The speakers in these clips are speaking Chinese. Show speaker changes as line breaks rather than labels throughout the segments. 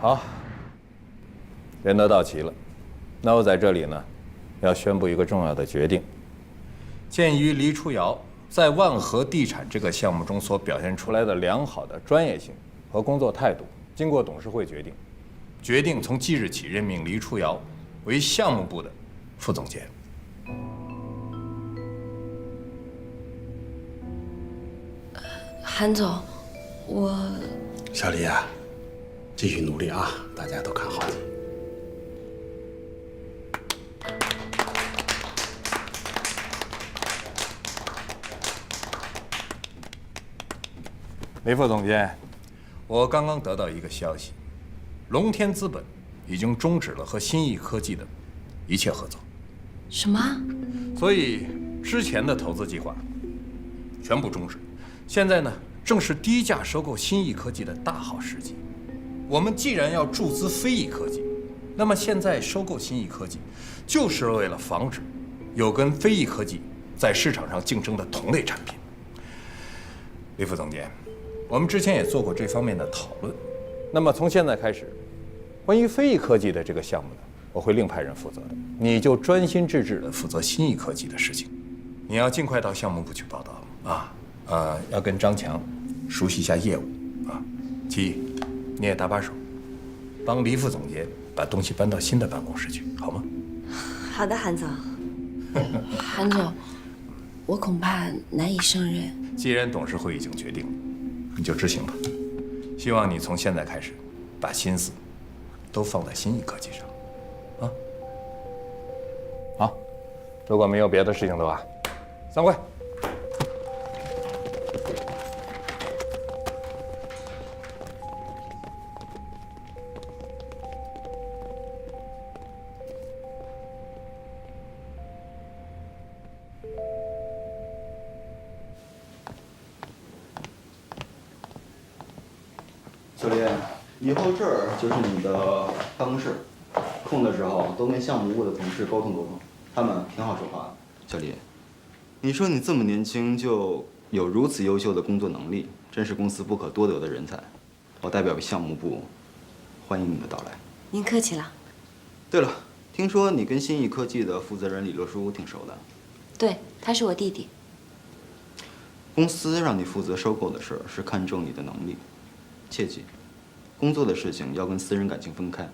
好，人都到齐了，那我在这里呢，要宣布一个重要的决定。鉴于黎初瑶在万和地产这个项目中所表现出来的良好的专业性和工作态度，经过董事会决定从即日起任命黎初瑶为项目部的副总监。
韩总，
小李啊，继续努力啊！大家都看好你。
黎副总监，我刚刚得到一个消息，龙天资本已经终止了和新亿科技的一切合作。
什么？
所以之前的投资计划全部终止。现在呢，正是低价收购新亿科技的大好时机。我们既然要注资飞翼科技，那么现在收购新亿科技，就是为了防止有跟飞翼科技在市场上竞争的同类产品。黎副总监，我们之前也做过这方面的讨论。那么从现在开始，关于飞翼科技的这个项目呢，我会另派人负责的，你就专心致志地负责新亿科技的事情。你要尽快到项目部去报道啊。要跟张强熟悉一下业务啊。其一，你也搭把手，帮黎副总监把东西搬到新的办公室去，好吗？
好的，韩总。韩总，我恐怕难以胜任。
既然董事会已经决定了，你就执行吧。希望你从现在开始，把心思都放在新亿科技上，啊。好，如果没有别的事情的话，散会。
小林，以后这儿就是你的办公室，空的时候多跟项目部的同事沟通沟通，他们挺好说话的。小林，你说你这么年轻就有如此优秀的工作能力，真是公司不可多得的人才。我代表项目部欢迎你的到来。
您客气了。
对了，听说你跟新亿科技的负责人李乐书挺熟的。
对，他是我弟弟。
公司让你负责收购的事儿，是看中你的能力。切记，工作的事情要跟私人感情分开。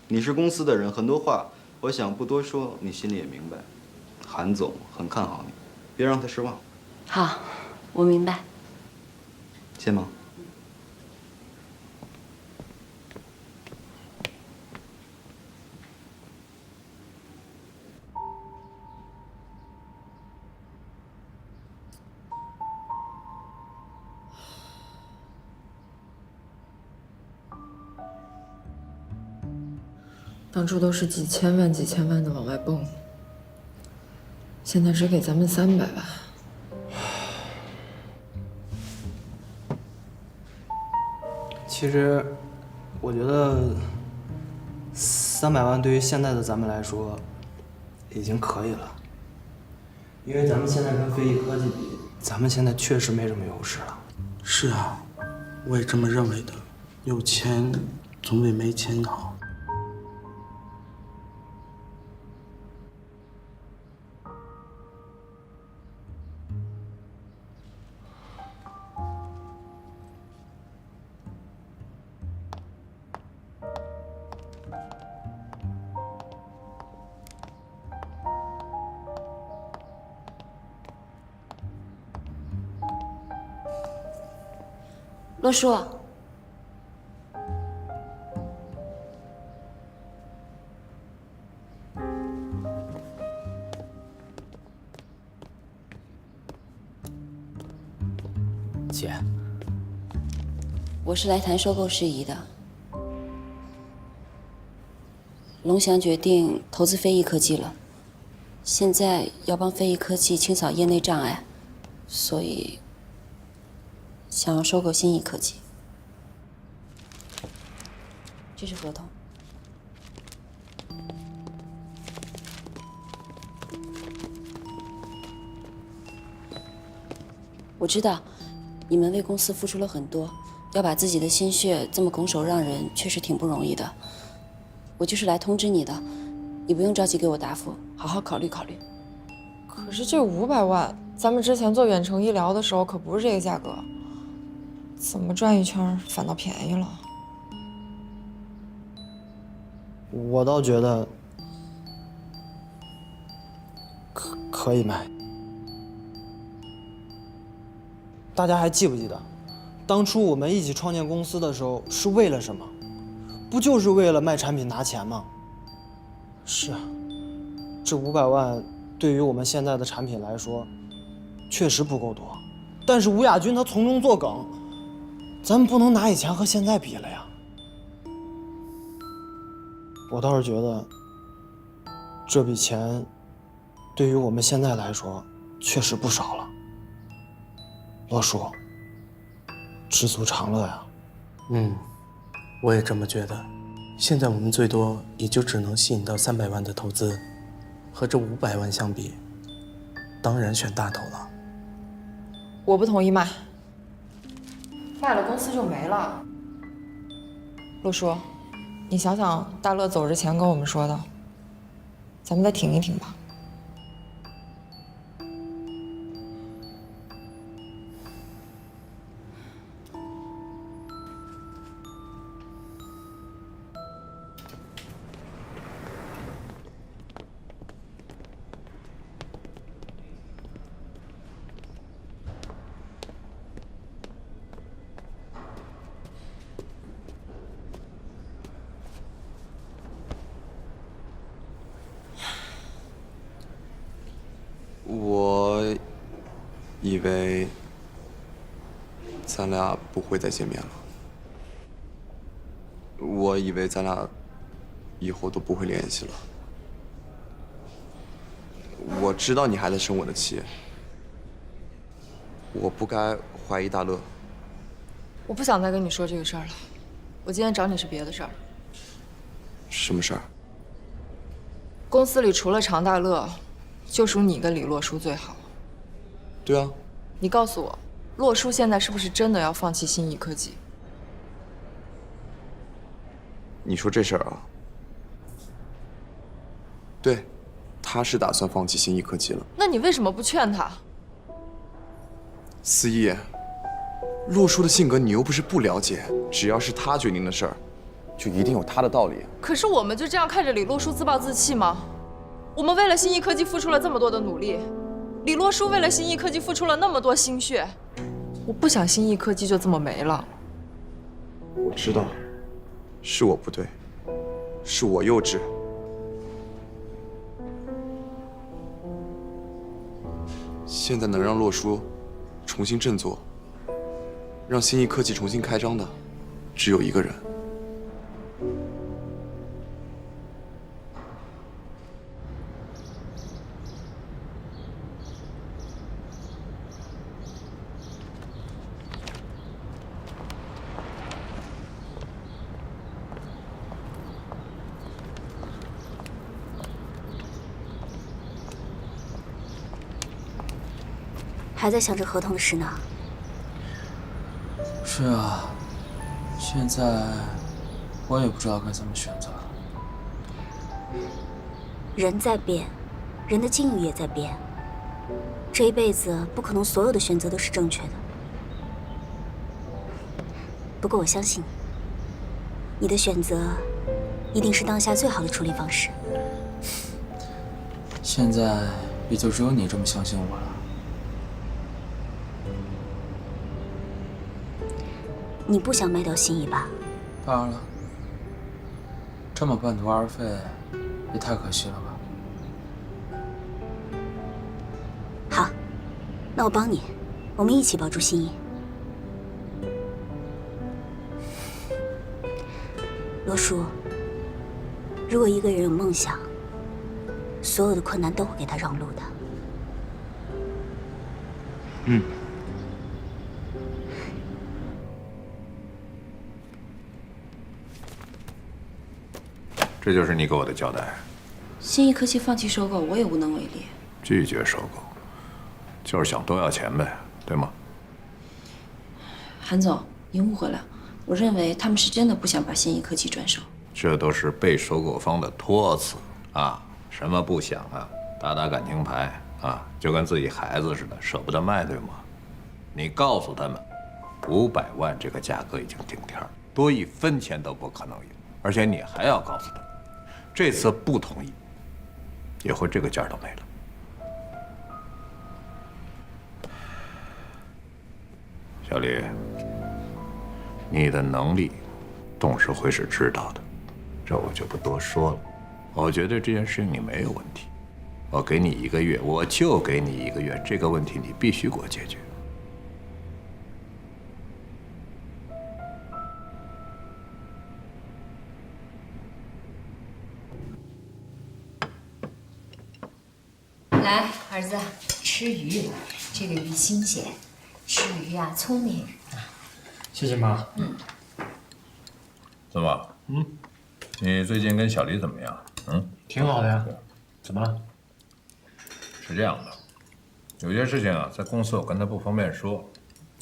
你是公司的人，很多话我想不多说，你心里也明白。韩总很看好你，别让他失望。
好，我明白。
先忙。
当初都是几千万、几千万的往外蹦，现在只给咱们300万。
其实，我觉得300万对于现在的咱们来说已经可以了，因为咱们现在跟飞翼科技比，咱们现在确实没什么优势了。
是啊，我也这么认为的。有钱总比没钱好。
洛叔，
姐，
我是来谈收购事宜的。龙翔决定投资飞翼科技了，现在要帮飞翼科技清扫业内障碍，所以想要收购新翼科技。这是合同。我知道你们为公司付出了很多，要把自己的心血这么拱手让人，确实挺不容易的。我就是来通知你的，你不用着急给我答复，好好考虑考虑。
可是这500万，咱们之前做远程医疗的时候可不是这个价格，怎么转一圈反倒便宜了？
我倒觉得可以卖。大家还记不记得，当初我们一起创建公司的时候是为了什么？不就是为了卖产品拿钱吗？是啊，这500万对于我们现在的产品来说，确实不够多。但是吴亚军他从中作梗，咱们不能拿以前和现在比了呀。我倒是觉得，这笔钱对于我们现在来说确实不少了。罗叔，知足常乐呀。
我也这么觉得。现在我们最多也就只能吸引到300万的投资，和这500万相比，当然选大头了。
我不同意卖，卖了公司就没了。陆叔，你想想大乐走之前跟我们说的，咱们再挺一挺吧。
我以为咱俩不会再见面了，我以为咱俩以后都不会联系了。我知道你还在生我的气，我不该怀疑大乐。
我不想再跟你说这个事儿了。我今天找你是别的事儿。
什么事儿？
公司里除了常大乐，就属你跟李洛书最好。
对啊。
你告诉我，洛书现在是不是真的要放弃新义科技？
你说这事儿啊？对，他是打算放弃新义科技了。
那你为什么不劝他？
思义，洛书的性格你又不是不了解，只要是他决定的事儿，就一定有他的道理。
可是我们就这样看着李洛书自暴自弃吗？我们为了新义科技付出了这么多的努力，李洛书为了新义科技付出了那么多心血，我不想新义科技就这么没了。
我知道，是我不对，是我幼稚。现在能让洛书重新振作，让新义科技重新开张的，只有一个人。
还在想着合同的事呢。
是啊，现在我也不知道该怎么选择。
人在变，人的境遇也在变。这一辈子不可能所有的选择都是正确的。不过我相信你的选择一定是当下最好的处理方式。
现在也就只有你这么相信我了。
你不想卖掉心意吧？
当然了，这么半途而废，也太可惜了吧。
好，那我帮你，我们一起保住心意。罗叔，如果一个人有梦想，所有的困难都会给他让路的。
这就是你给我的交代。
新义科技放弃收购，我也无能为力。
拒绝收购，就是想多要钱呗，对吗？
韩总，你误会了，我认为他们是真的不想把新一科技转手。
这都是被收购方的托词啊！什么不想啊？打打感情牌啊，就跟自己孩子似的，舍不得卖，对吗？你告诉他们，500万这个价格已经顶天儿，多1分钱都不可能赢。而且你还要告诉他们，这次不同意，也会这个价都没了。小李，你的能力，董事会是知道的，这我就不多说了。我觉得这件事情你没有问题，我给你1个月，我就给你1个月，这个问题你必须给我解决。
来，儿子，吃鱼，这个鱼新鲜，吃鱼呀聪明。
谢谢妈。
怎么？你最近跟小黎怎么样？
挺好的呀。怎么了？
是这样的，有些事情啊，在公司我跟他不方便说，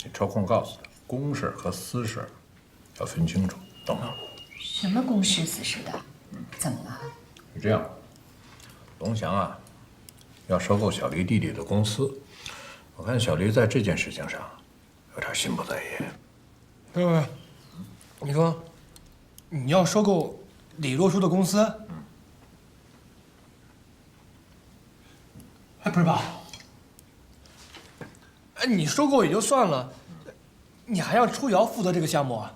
你抽空告诉他，公事和私事要分清楚，懂吗？
什么公事私事的？怎么了？
是这样，龙翔啊，要收购小黎弟弟的公司，我看小黎在这件事情上有点心不在焉。
不，你说你要收购李若书的公司？哎，不是吧？哎，你收购也就算了，你还让初瑶负责这个项目啊？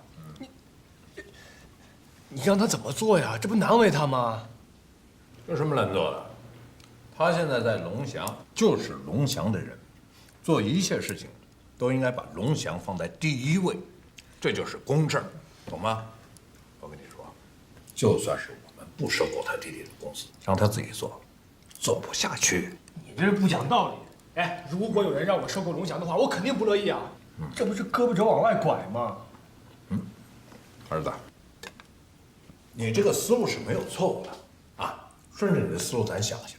你让他怎么做呀？这不难为他吗？
有什么难做的？他现在在龙翔就是龙翔的人，做一切事情都应该把龙翔放在第1位，这就是公事，懂吗？我跟你说，就算是我们不收购他弟弟的公司，让他自己做，做不下去。
你这是不讲道理！哎，如果有人让我收购龙翔的话，我肯定不乐意啊！这不是胳膊肘往外拐吗？
儿子，你这个思路是没有错误的啊。顺着你的思路，咱想想，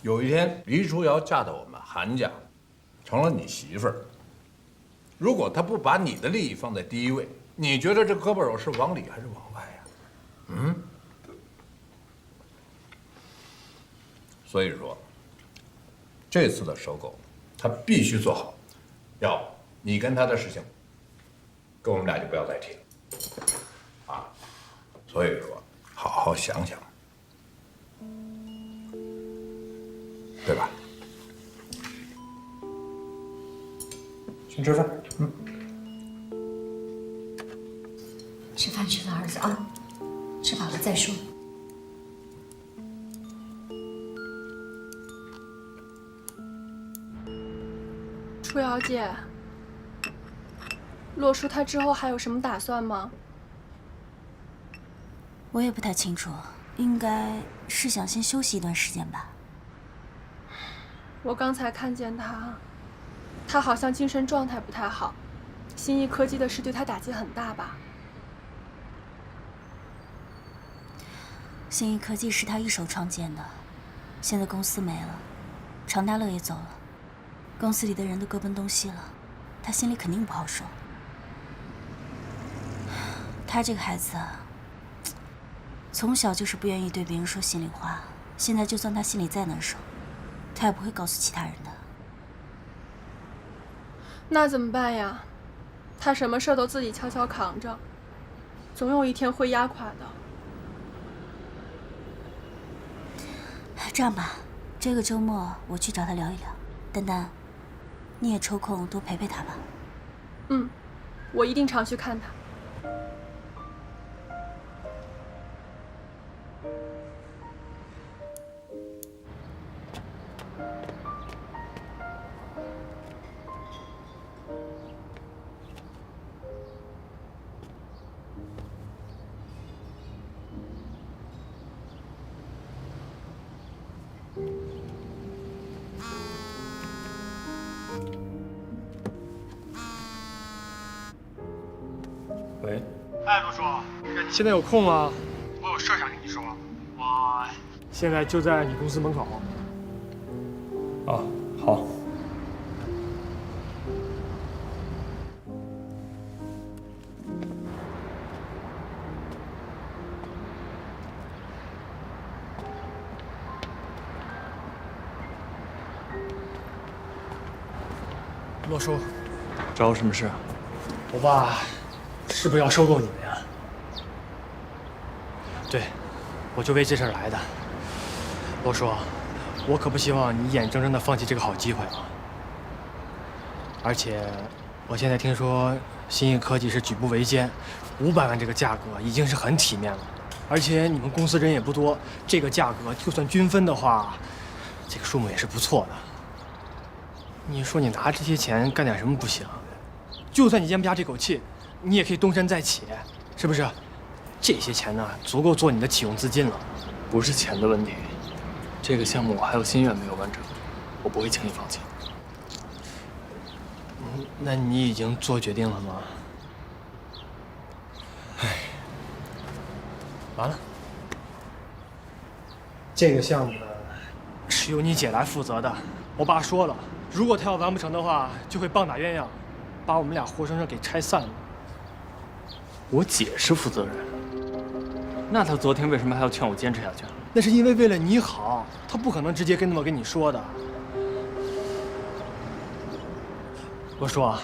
有一天黎初瑶嫁到我们韩家，成了你媳妇儿，如果她不把你的利益放在第1位，你觉得这胳膊肘是往里还是往外呀？所以说，这次的收购，他必须做好，要你跟他的事情，跟我们俩就不要再提了，啊，所以说，好好想想，对吧？先吃饭，
吃饭吃饭，儿子啊，吃饱了再说。
初瑶姐，洛叔他之后还有什么打算吗？
我也不太清楚，应该是想先休息一段时间吧。
我刚才看见他好像精神状态不太好，新一科技的事对他打击很大吧？
新一科技是他一手创建的，现在公司没了，常大乐也走了，公司里的人都各奔东西了，他心里肯定不好受。他这个孩子啊，从小就是不愿意对别人说心里话，现在就算他心里再难受，他也不会告诉其他人的。
那怎么办呀？他什么事都自己悄悄扛着，总有一天会压垮的。
这样吧，这个周末我去找他聊一聊。丹丹，你也抽空多陪陪他吧。
我一定常去看他。
喂，
哎，陆叔，现在有空吗？我有事想跟你说。我现在就在你公司门口。
啊，好。
洛叔，
找我什么事啊？
我爸是不是要收购你们呀？对，我就为这事儿来的。洛叔，我可不希望你眼睁睁地放弃这个好机会啊！而且，我现在听说新义科技是举步维艰，500万这个价格已经是很体面了。而且你们公司人也不多，这个价格就算均分的话，这个数目也是不错的。你说你拿这些钱干点什么不行？就算你咽不下这口气，你也可以东山再起，是不是？这些钱呢，足够做你的启用资金了。
不是钱的问题，这个项目我还有心愿没有完成，我不会轻易放弃。
那你已经做决定了吗？唉，完了。这个项目呢，是由你姐来负责的。我爸说了，如果他要完不成的话，就会棒打鸳鸯，把我们俩活生生给拆散了。
我姐是负责人，那她昨天为什么还要劝我坚持下去？
那是因为为了你好，她不可能直接跟你说的。我说，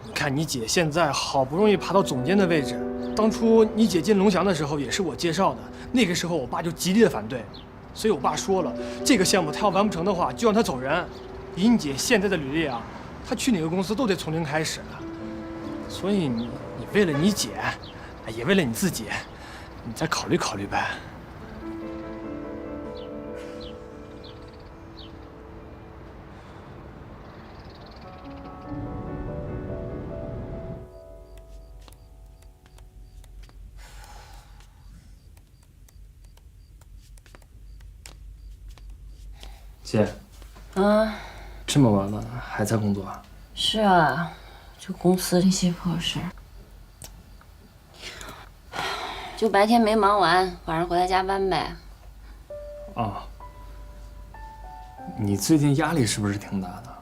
你看你姐现在好不容易爬到总监的位置，当初你姐进龙翔的时候也是我介绍的，那个时候我爸就极力的反对，所以我爸说了，这个项目他要完不成的话，就让他走人。以你姐现在的履历啊，他去哪个公司都得从零开始，所以你为了你姐，也为了你自己，你再考虑考虑呗。
姐，这么晚了还在工作啊？
是啊，就公司那些破事，就白天没忙完，晚上回来加班呗。
哦，你最近压力是不是挺大的？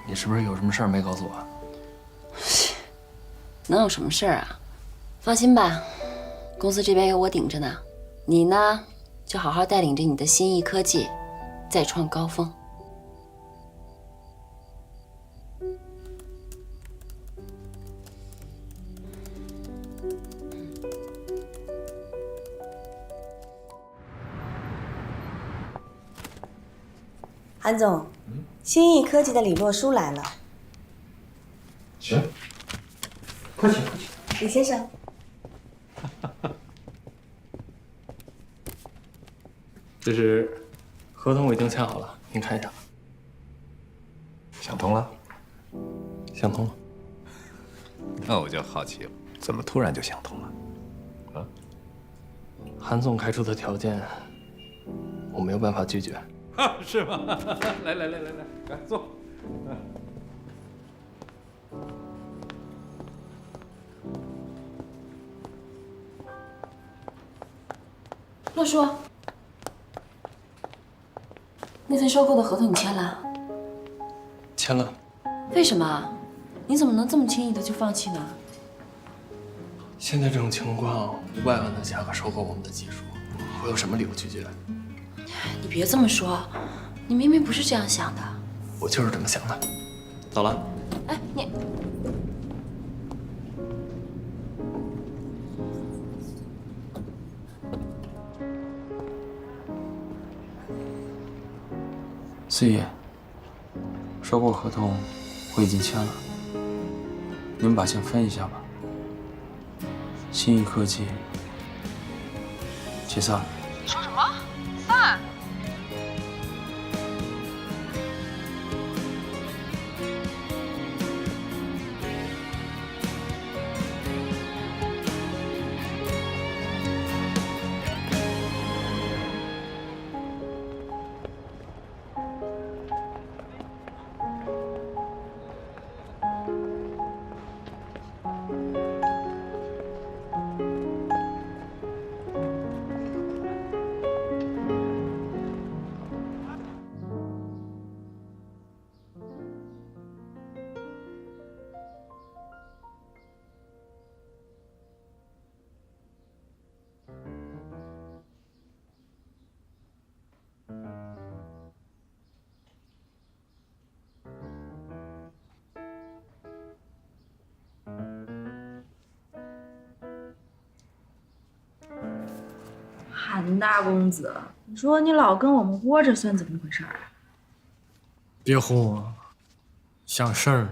你是不是有什么事儿没告诉我？
能有什么事儿啊？放心吧，公司这边有我顶着呢。你呢，就好好带领着你的新义科技，再创高峰。
韩总，新义科技的李洛书来了。
行，快请快请。
李先生，
这是合同，我已经签好了，您看一下。
想通了？
想通了。
那我就好奇了，怎么突然就想通了？啊？
韩总开出的条件，我没有办法拒绝。
是吗？来，赶快坐。
洛叔，那份收购的合同你签了？
签了。
为什么？你怎么能这么轻易的就放弃呢？
现在这种情况，500万的价格收购我们的技术，我有什么理由拒绝？
你别这么说，你明明不是这样想的。
我就是这么想的。走了。
哎，你。
四爷，收购合同我已经签了，你们把钱分一下吧。新义科技解散了。
你说什么？散？
韩大公子，你说你老跟我们窝着，算怎么回事啊？
别哄我，想事儿呢。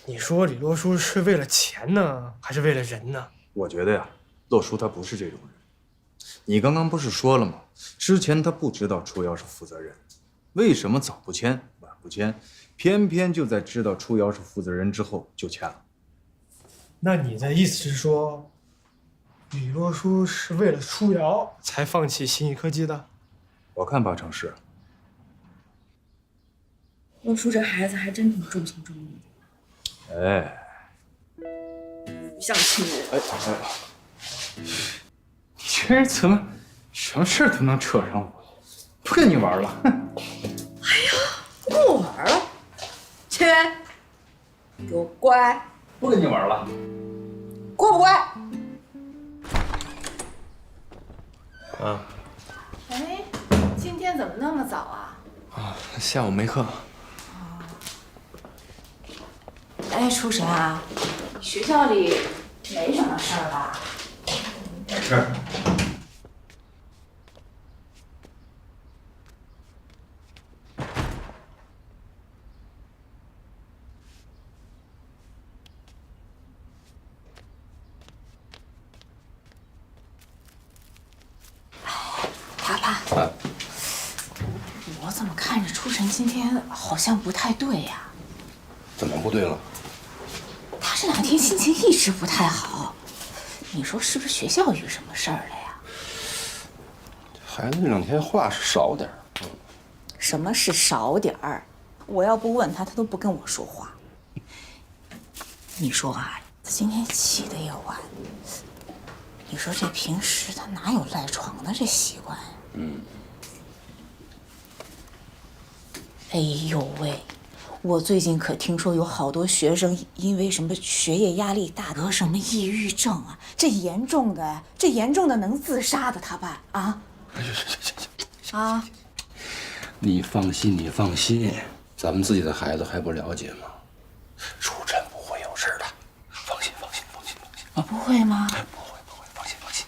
你说李洛书是为了钱呢，还是为了人呢？
我觉得呀，洛书他不是这种人。你刚刚不是说了吗？之前他不知道楚瑶是负责人，为什么早不签晚不签，偏偏就在知道楚瑶是负责人之后就签了？
那你的意思是说，李洛书是为了楚瑶才放弃新义科技的？
我看八成是。
洛书这孩子还真挺重情重义的。
哎，
不像亲人。
你这人怎么什么事都能扯上我？不跟你玩了。
不跟我玩了，切，给我乖！
不跟你玩了。
乖不乖？
啊。
哎，今天怎么那么早啊？
下午没课。
哎，初神啊，学校里没什么事儿吧？
没事。
爸爸，我怎么看着初神今天好像不太对呀？
怎么不对了？
他这两天心情一直不太好，你说是不是学校遇什么事儿了呀？
孩子这两天话是少点儿。
什么是少点儿？我要不问他，他都不跟我说话。你说啊，今天起的也晚，你说这平时他哪有赖床的这习惯？哎呦喂！我最近可听说有好多学生因为什么学业压力大得什么抑郁症啊，这严重的能自杀的，他办啊？啊！
你放心，咱们自己的孩子还不了解吗？楚晨不会有事的，放心啊！
不会吗？
不会，放心。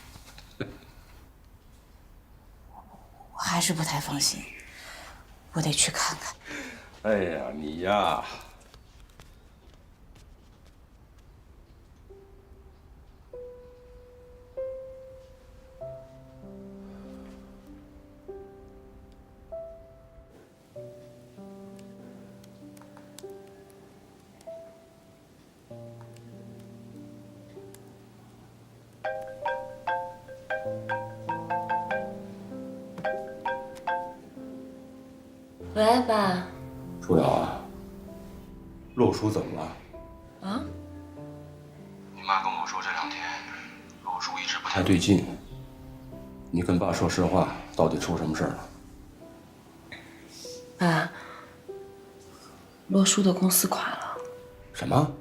我还是不太放心，我得去看看。
哎呀，你呀，
喂，爸。
楚瑶啊，洛书怎么了？
啊？
你妈跟我说这两天洛书一直不太对劲。你跟爸说实话，到底出什么事儿了？
爸，洛书的公司垮了。
什么？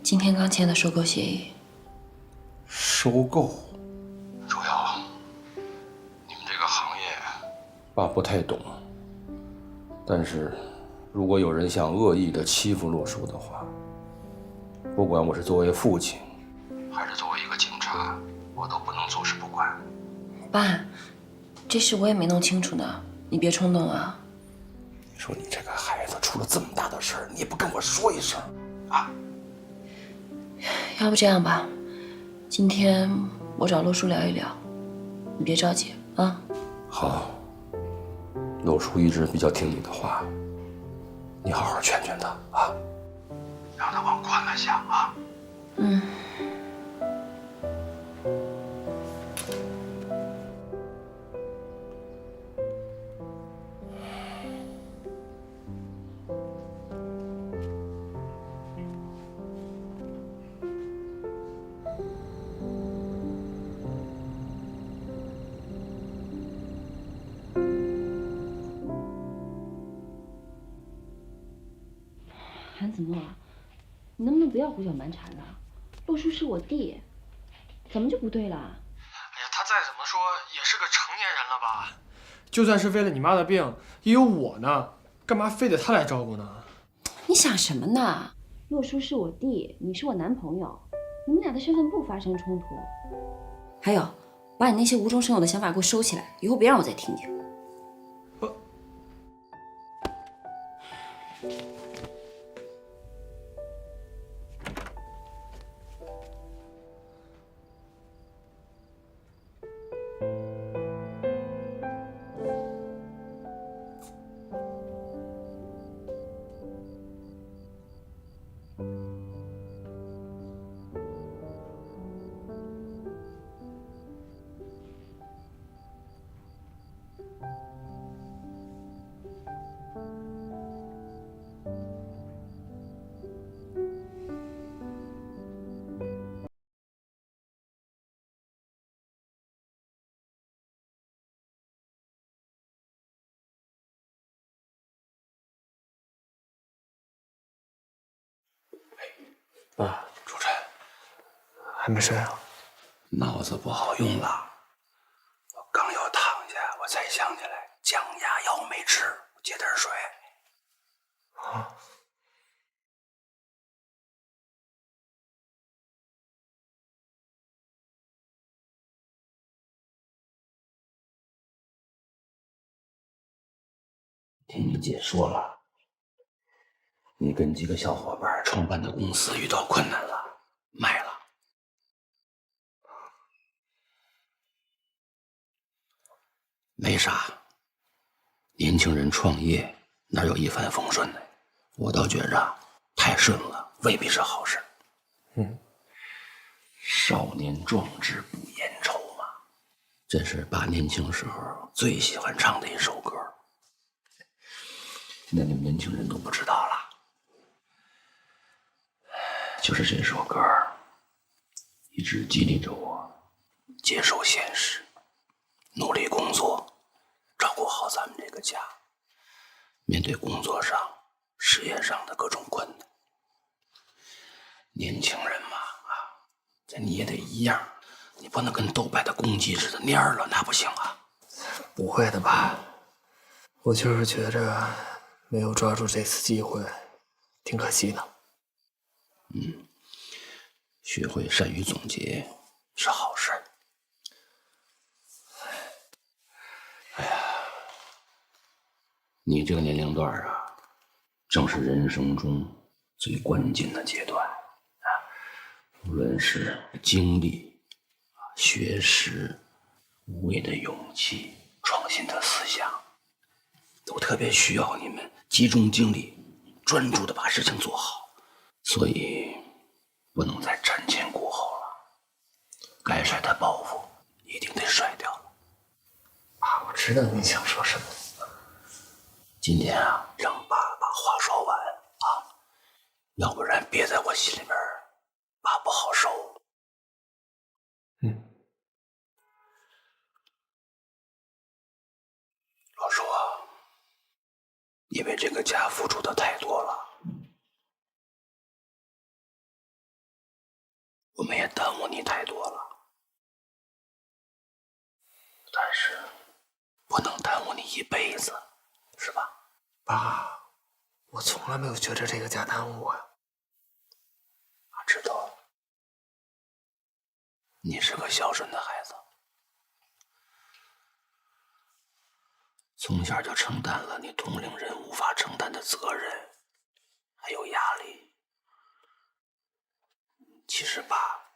今天刚签的收购协议。
收购？楚瑶，你们这个行业，爸不太懂。但是，如果有人想恶意的欺负洛书的话，不管我是作为父亲，还是作为一个警察，我都不能坐视不管。
爸，这事我也没弄清楚呢，你别冲动啊。
你说你这个孩子出了这么大的事儿，你也不跟我说一声啊？
要不这样吧，今天我找洛书聊一聊，你别着急啊。
好。洛书一直比较听你的话，你好好劝劝他啊，让他往宽了想啊。
韩子墨，你能不能不要胡搅蛮缠了？洛书是我弟，怎么就不对了？
哎呀，他再怎么说也是个成年人了吧？就算是为了你妈的病，也有我呢，干嘛非得他来照顾呢？
你想什么呢？洛叔是我弟，你是我男朋友，你们俩的身份不发生冲突。还有，把你那些无中生有的想法给我收起来，以后别让我再听见。
爸，主任还没睡啊？
脑子不好用了，我刚要躺下，我才想起来降压药没吃，接点水。
啊。
听你姐说了，你跟几个小伙伴创办的公司遇到困难了，卖了。没啥，年轻人创业哪有一帆风顺的？我倒觉着太顺了未必是好事。少年壮志不言愁嘛，这是爸年轻时候最喜欢唱的一首歌。现在你们年轻人都不知道了，就是这首歌一直激励着我接受现实，努力工作，照顾好咱们这个家，面对工作上、事业上的各种困难。年轻人嘛，这你也得一样，你不能跟斗败的公鸡似的蔫了，那不行啊。
不会的吧？我就是觉着没有抓住这次机会，挺可惜的。
学会善于总结是好事。你这个年龄段啊，正是人生中最关键的阶段啊，无论是经历、学识、无畏的勇气、创新的思想，都特别需要你们集中精力，专注的把事情做好。所以不能再瞻前顾后了，该甩的包袱一定得甩掉了。
爸，我知道你想说什么。
今天啊，让爸把话说完啊，要不然憋在我心里边，爸不好受。老叔啊，你为这个家付出的太多了，我们也耽误你太多了，但是不能耽误你一辈子，是吧？
爸，我从来没有觉着这个家耽误我呀。
我知道，你是个孝顺的孩子，从小就承担了你同龄人无法承担的责任，还有压力。其实爸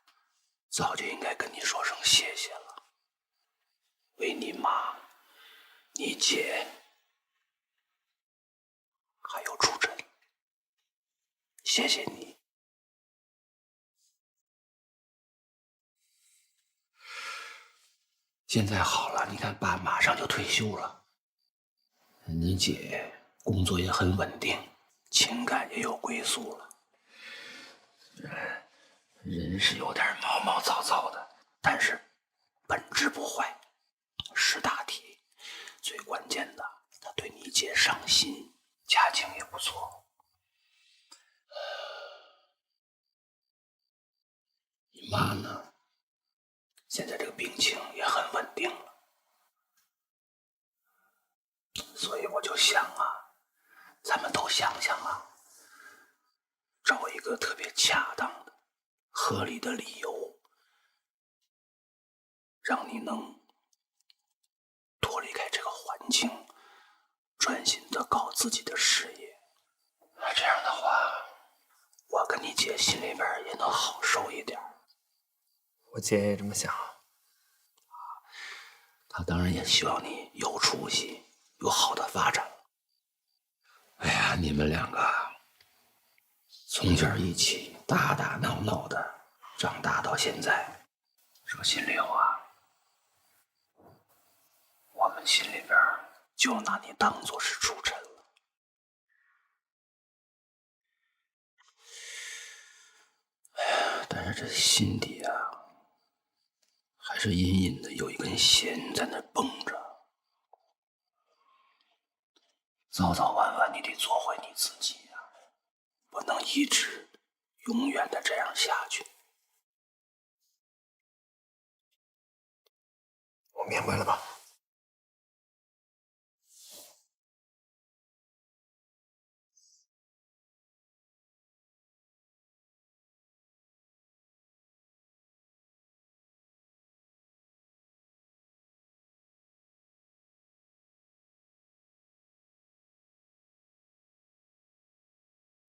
早就应该跟你说声谢谢了，为你妈、你姐还有楚晨，谢谢你。现在好了，你看爸马上就退休了，你姐工作也很稳定，情感也有归宿了。人是有点毛毛躁躁的，但是本质不坏，识大体。最关键的，他对你姐上心，家境也不错。你妈呢？现在这个病情也很稳定了，所以我就想啊，咱们都想想啊，找一个特别恰当的、合理的理由，让你能脱离开这个环境，专心的搞自己的事业。这样的话，我跟你姐心里边也能好受一点。
我姐也这么想。
她当然也希望你有出息，有好的发展。哎呀，你们两个从小一起打打闹闹的，长大到现在，说心里话，我们心里边就拿你当作是出尘了。哎呀，但是这心底啊，还是隐隐的有一根弦在那绷着。早早晚晚你得做回你自己呀，不能一直永远的这样下去。
我明白了吧？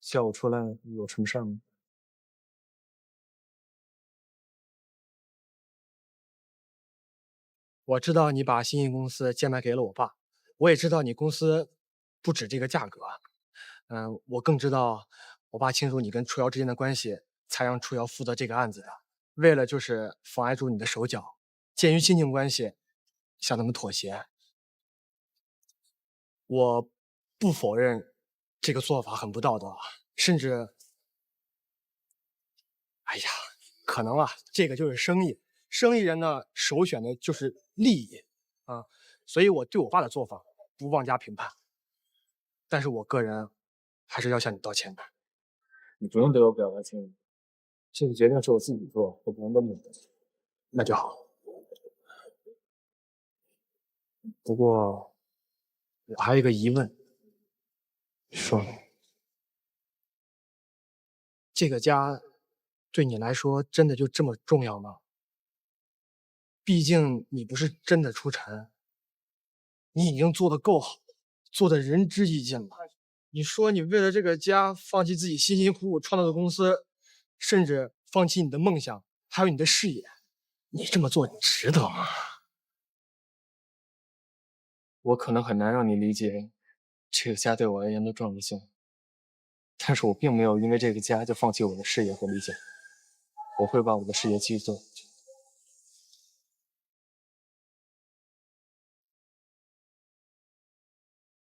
叫我出来有什么事儿吗？
我知道你把新艺公司贱卖给了我爸，我也知道你公司不止这个价格。我更知道我爸清楚你跟楚瑶之间的关系，才让楚瑶负责这个案子的，为了就是妨碍住你的手脚。鉴于亲情关系，向他们妥协。我不否认这个做法很不道德，甚至，哎呀，可能啊，这个就是生意，生意人呢首选的就是利益啊，所以我对我爸的做法不妄加评判，但是我个人还是要向你道歉的。
你不用对我表达歉意，这个决定是我自己做，我不用问你的。
那就好。不过我还有一个疑问，
说，
这个家对你来说真的就这么重要吗？毕竟你不是真的出尘，你已经做得够好，做得仁至义尽了。你说你为了这个家放弃自己辛辛苦苦创造的公司，甚至放弃你的梦想，还有你的事业，你这么做值得吗？
我可能很难让你理解这个家对我而言的重要性，但是我并没有因为这个家就放弃我的事业和理想，我会把我的事业继续做下去。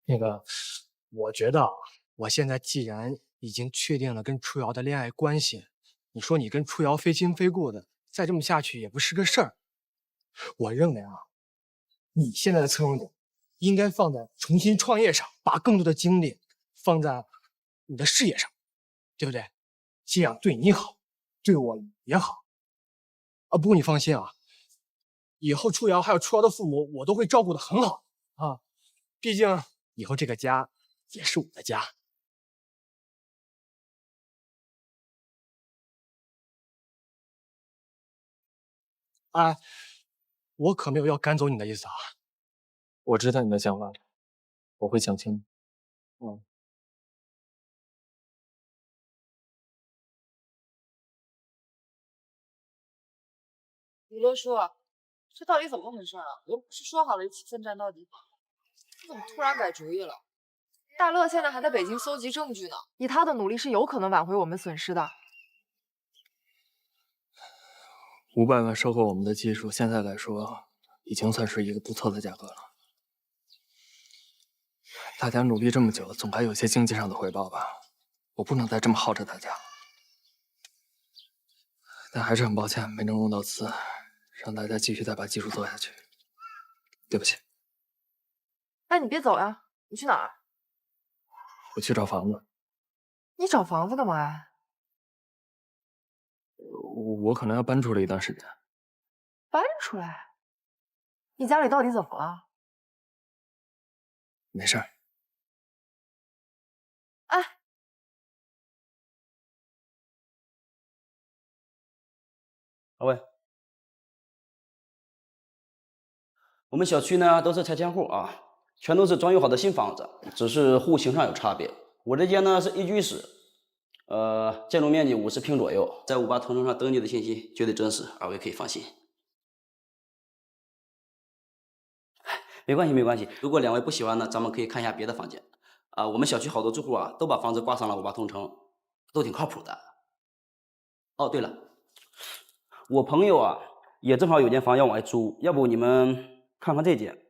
那个，我觉得我现在既然已经确定了跟初瑶的恋爱关系，你说你跟初瑶非亲非故的，再这么下去也不是个事儿。我认为啊，你现在的侧重点应该放在重新创业上，把更多的精力放在你的事业上，对不对？这样对你好，对我也好。啊，不过你放心啊，以后初瑶还有初瑶的父母，我都会照顾得很好啊。毕竟以后这个家也是我的家。哎，我可没有要赶走你的意思啊。
我知道你的想法，我会想清。
李罗叔，这到底怎么回事啊？我们不是说好了一起奋战到底吗？你怎么突然改主意了？大乐现在还在北京搜集证据呢，以他的努力是有可能挽回我们损失的。
500万收购我们的技术，现在来说已经算是一个不错的价格了。大家努力这么久，总该有些经济上的回报吧？我不能再这么耗着大家。但还是很抱歉，没能融到资，让大家继续再把技术做下去。对不起。
哎，你别走呀！你去哪儿？
我去找房子。
你找房子干嘛呀？
我可能要搬出来一段时间。
搬出来？你家里到底怎么了？
没事儿。
哎，
喂，我们小区呢都是拆迁户啊，全都是装修好的新房子，只是户型上有差别。我这间呢是一居室，建筑面积50平左右，在58同城上登记的信息绝对真实，二位可以放心。没关系，没关系。如果两位不喜欢呢，咱们可以看一下别的房间。我们小区好多住户啊都把房子挂上了58同城，都挺靠谱的。哦，对了，我朋友啊也正好有间房要往外租，要不你们看看这间。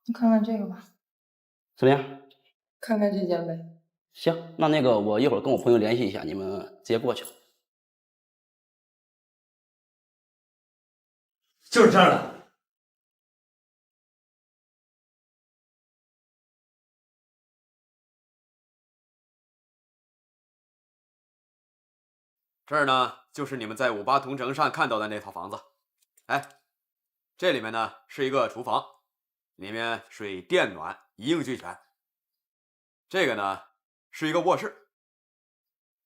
你看看这个吧，
怎么样？
看看这间呗。
行，那个我一会儿跟我朋友联系一下，你们直接过去。
就是这儿的。
这儿呢，就是你们在58同城上看到的那套房子。哎，这里面呢是一个厨房，里面水电暖一应俱全。这个呢是一个卧室，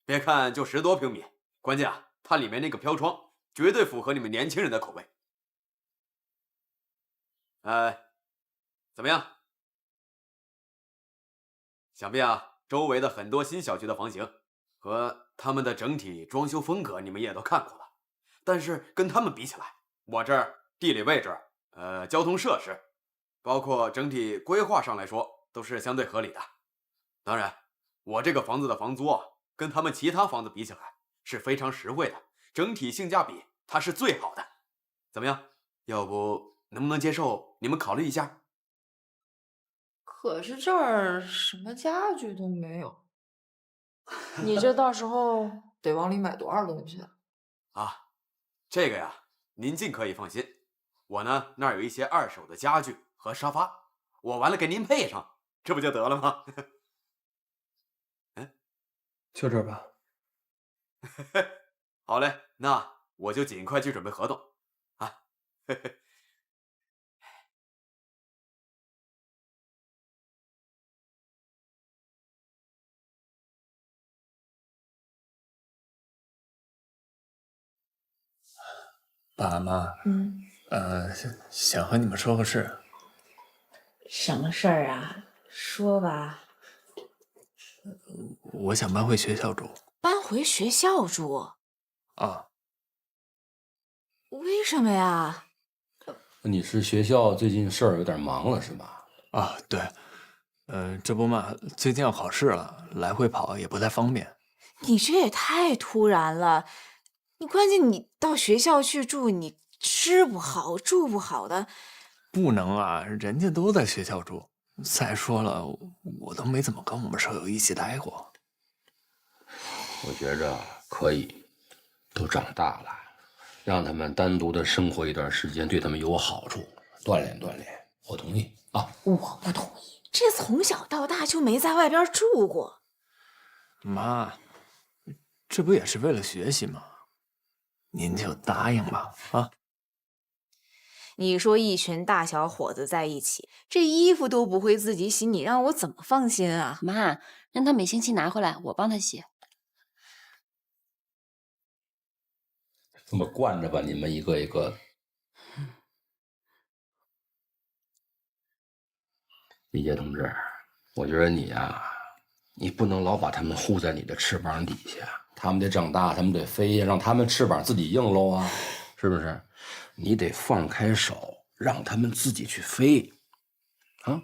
别看就10多平米，关键啊，它里面那个飘窗绝对符合你们年轻人的口味。怎么样？想必啊，周围的很多新小区的房型和他们的整体装修风格，你们也都看过了。但是跟他们比起来，我这儿地理位置、交通设施，包括整体规划上来说，都是相对合理的。当然，我这个房子的房租啊，跟他们其他房子比起来是非常实惠的，整体性价比它是最好的。怎么样？要不能不能接受？你们考虑一下。
可是这儿什么家具都没有，你这到时候得往里买多少东西啊？
啊，这个呀，您尽可以放心。我呢那儿有一些二手的家具和沙发，我完了给您配上，这不就得了吗？
就这儿吧。
好嘞，那我就尽快去准备合同啊。
爸妈，想和你们说个事。
什么事儿啊？说吧。
我想搬回学校住。
搬回学校住？
啊。
为什么呀？
你是学校最近事儿有点忙了是吧？
啊，对。这不嘛，最近要考试了，来回跑也不太方便。
你这也太突然了。你关键你到学校去住，你吃不好住不好的。
不能啊，人家都在学校住。再说了，我都没怎么跟我们舍友一起待过。
我觉着可以，都长大了，让他们单独的生活一段时间，对他们有好处，锻炼锻炼。我同意啊。
我不同意，这从小到大就没在外边住过。
妈，这不也是为了学习吗？您就答应吧，啊！
你说一群大小伙子在一起，这衣服都不会自己洗，你让我怎么放心啊？
妈，让他每星期拿回来，我帮他洗。
这么惯着吧，你们一个一个的。李杰同志，我觉得你呀，你不能老把他们护在你的翅膀底下。他们得长大，他们得飞呀，让他们翅膀自己硬喽啊，是不是？你得放开手，让他们自己去飞，啊？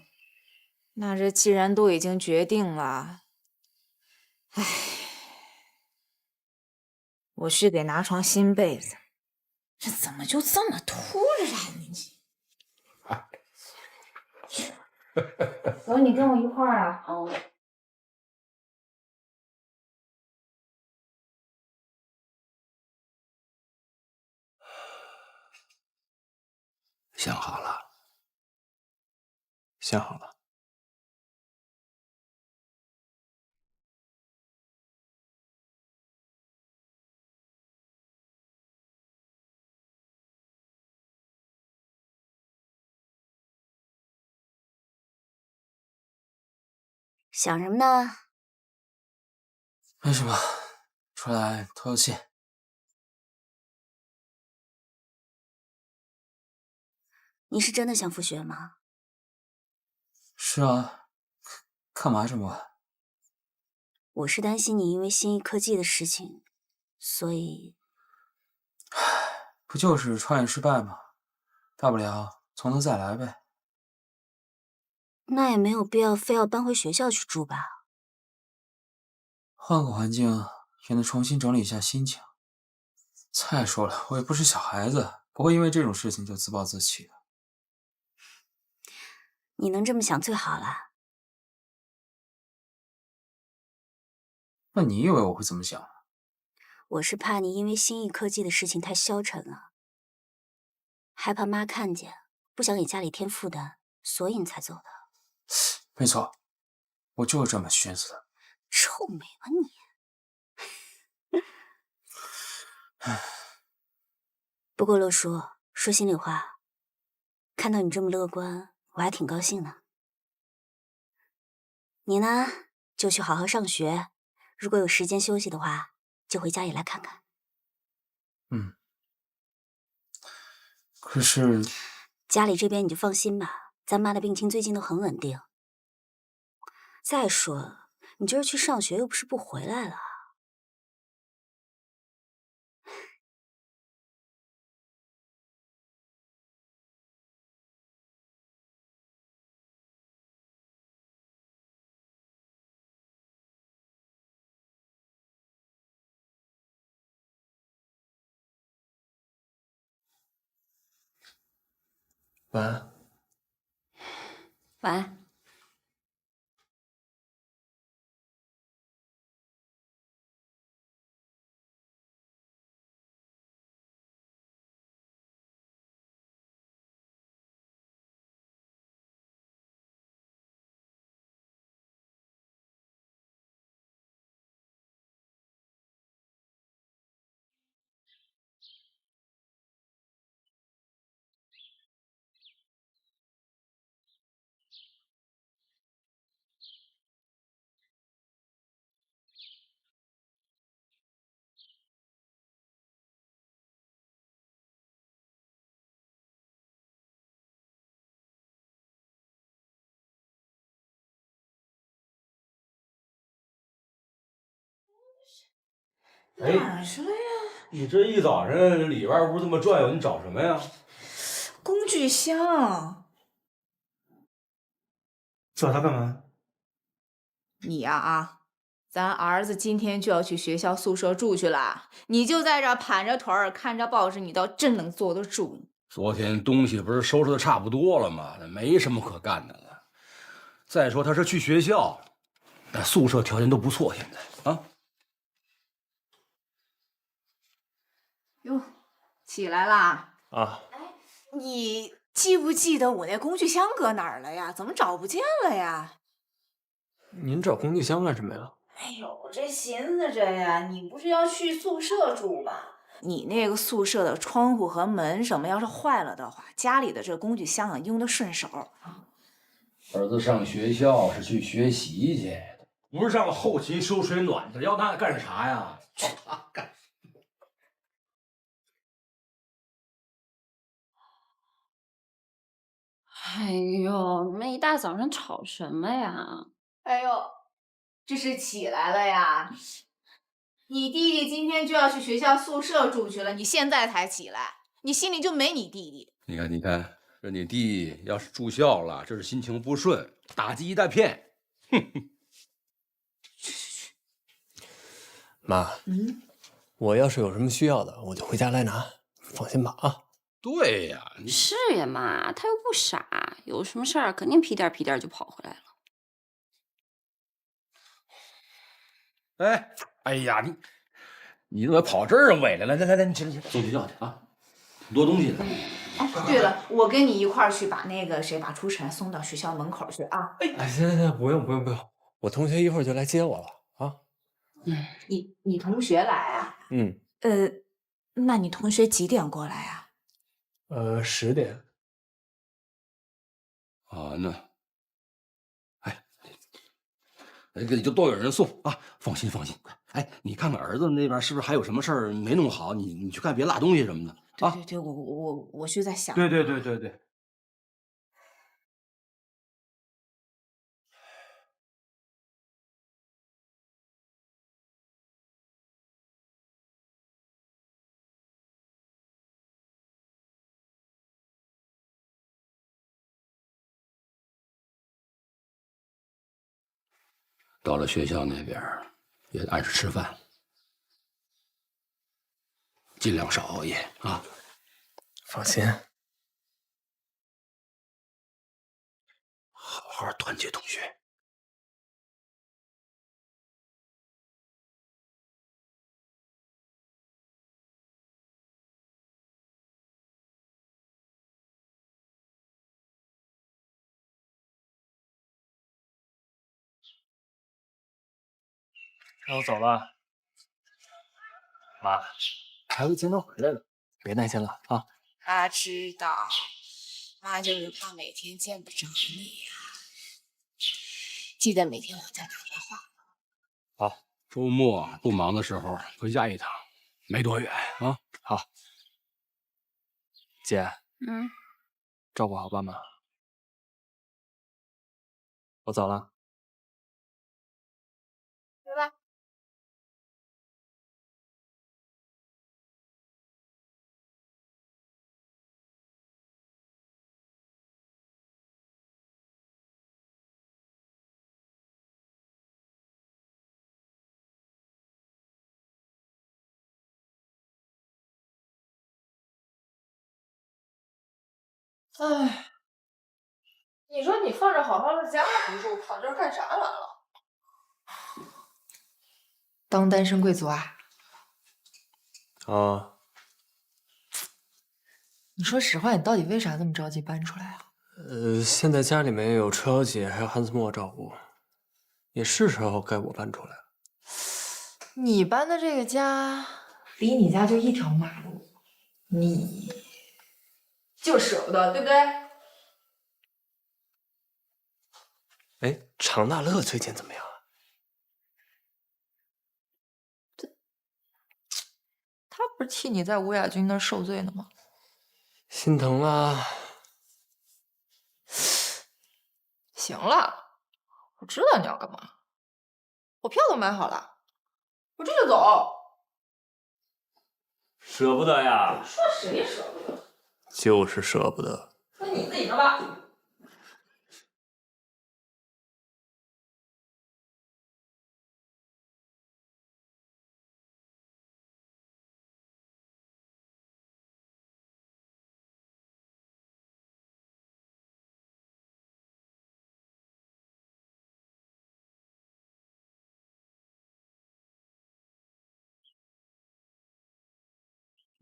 那这既然都已经决定了，唉，我去给拿床新被子。这怎么就这么突然呢？走，你跟我一块儿啊。哦。
想好了。
想好了。
想什么呢？
没什么，出来透透气。
你是真的想复学吗？
是啊，干嘛这么晚？
我是担心你因为新艺科技的事情，所以……
不就是创业失败吗？大不了从头再来呗。
那也没有必要非要搬回学校去住吧？
换个环境也能重新整理一下心情。再说了，我也不是小孩子，不会因为这种事情就自暴自弃的。
你能这么想最好了。
那你以为我会怎么想？
我是怕你因为新艺科技的事情太消沉了，害怕妈看见，不想给家里添负担，所以你才走的。
没错，我就是这么寻思的。
臭美吧你！不过乐叔，说心里话，看到你这么乐观，我还挺高兴的。你呢，就去好好上学，如果有时间休息的话，就回家里来看看。
嗯。可是
家里这边你就放心吧，咱妈的病情最近都很稳定。再说，你今儿去上学又不是不回来了。
晚安。
晚安。
哪儿去了呀？
你这一早上里外屋这么转悠，你找什么呀？
工具箱。
找他干嘛？
你呀咱儿子今天就要去学校宿舍住去了，你就在这儿盘着腿儿看着报纸，你倒真能坐得住。
昨天东西不是收拾的差不多了吗？没什么可干的了。再说他是去学校，那宿舍条件都不错，现在啊。
哟，起来啦！
啊，
你记不记得我那工具箱搁哪儿了呀？怎么找不见了呀？
您找工具箱干什么呀？
哎呦，我这寻思着呀，你不是要去宿舍住吗？你那个宿舍的窗户和门什么要是坏了的话，家里的这工具箱啊用得顺手。
儿子上学校是去学习去，不是上后勤收水暖去，要那干啥呀？干。
哎呦，你们一大早上吵什么呀？
哎呦，这是起来了呀！你弟弟今天就要去学校宿舍住去了，你现在才起来，你心里就没你弟弟？
你看，你看，这你弟要是住校了，这是心情不顺，打击一大片。哼哼。
妈，我要是有什么需要的，我就回家来拿，放心吧啊。
对呀，
是呀妈，他又不傻，有什么事儿肯定屁颠屁颠就跑回来了。
哎呀，你怎么跑这儿尾来了？来，你起来，送学校去啊！挺多东西的。
哎，对了，我跟你一块儿去把那个谁把初晨送到学校门口去啊。
哎，行，不用，我同学一会儿就来接我了啊。
你同学来啊？那你同学几点过来啊
？10点。
啊，那，哎，也就多有人送啊。放心放心。哎，你看看儿子那边是不是还有什么事儿没弄好？你去看别落东西什么的啊。
对，我去再想。
对。到了学校那边也按时吃饭，尽量少熬夜啊。
放心，
好好团结同学。
那我走了，妈，孩子今天回来了，别担心了啊。
他知道，妈就是怕每天见不着你呀。记得每天往家打电话。
好，周末不忙的时候回家一趟，没多远啊。
好，姐，
嗯，
照顾好爸妈。我走了。
拜拜。
哎，你说你放着好好的家不住，跑这儿干啥来了？当单身贵族啊？
啊。
你说实话，你到底为啥这么着急搬出来啊？
现在家里面有车小姐还有韩思墨照顾，也是时候该我搬出来了。
你搬的这个家，离你家就一条马路，你就舍不得，对不对？
哎，常大乐最近怎么样啊？
他不是替你在吴亚军那儿受罪呢吗？
心疼啦。
行了，我知道你要干嘛，我票都买好了，我这就走。
舍不得呀？
说谁舍不得？
就是舍不得。
那你自己的吧。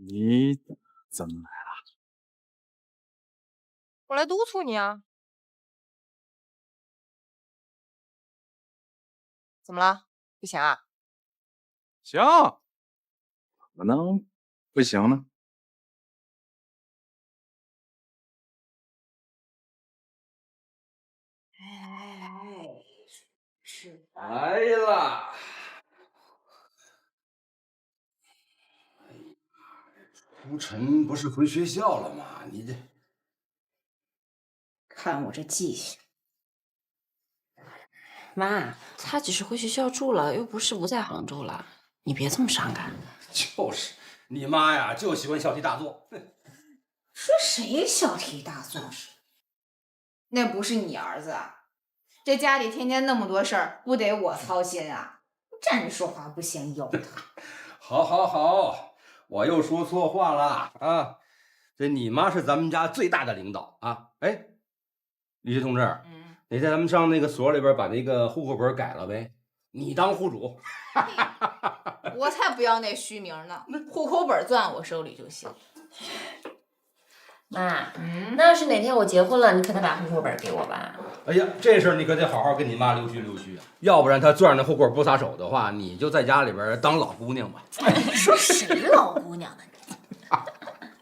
你怎么来了？
我来督促你啊。怎么了？不行啊？
行，怎么能不行呢？
是
来了。初晨不是回学校了吗？你这
看我这记性。
妈，他只是回学校住了，又不是不在杭州了，你别这么伤感。
就是，你妈呀，就喜欢小题大做。
说谁小题大做？那不是你儿子啊！这家里天天那么多事儿，不得我操心啊？站着说话不嫌有的。
好，我又说错话了啊！这你妈是咱们家最大的领导啊！哎，李琦同志，哪天咱们上那个所里边把那个户口本改了呗？你当户主。
我才不要那虚名呢，户口本攥我手里就行。
妈，那要是哪天我结婚了，你可得把户口本给我吧。
哎呀，这事儿你可得好好跟你妈溜须啊，要不然她攥着那户口不撒手的话，你就在家里边当老姑娘吧。
你说谁老姑娘呢你？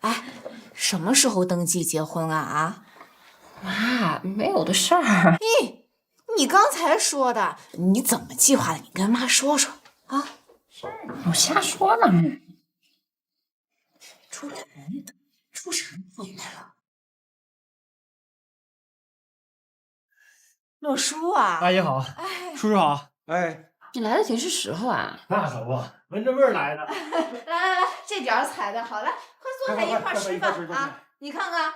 哎，什么时候登记结婚啊？啊？
妈，没有的事儿。
咦，你刚才说的，你怎么计划的？你跟妈说说啊。
我瞎说呢。
出什么回来了？洛叔啊，
阿姨好，
哎，
叔叔好，哎，
你来的挺是时候啊。
那可不，闻着味儿来的。
来，这点踩的好，来，快坐下一块吃饭啊！你看看，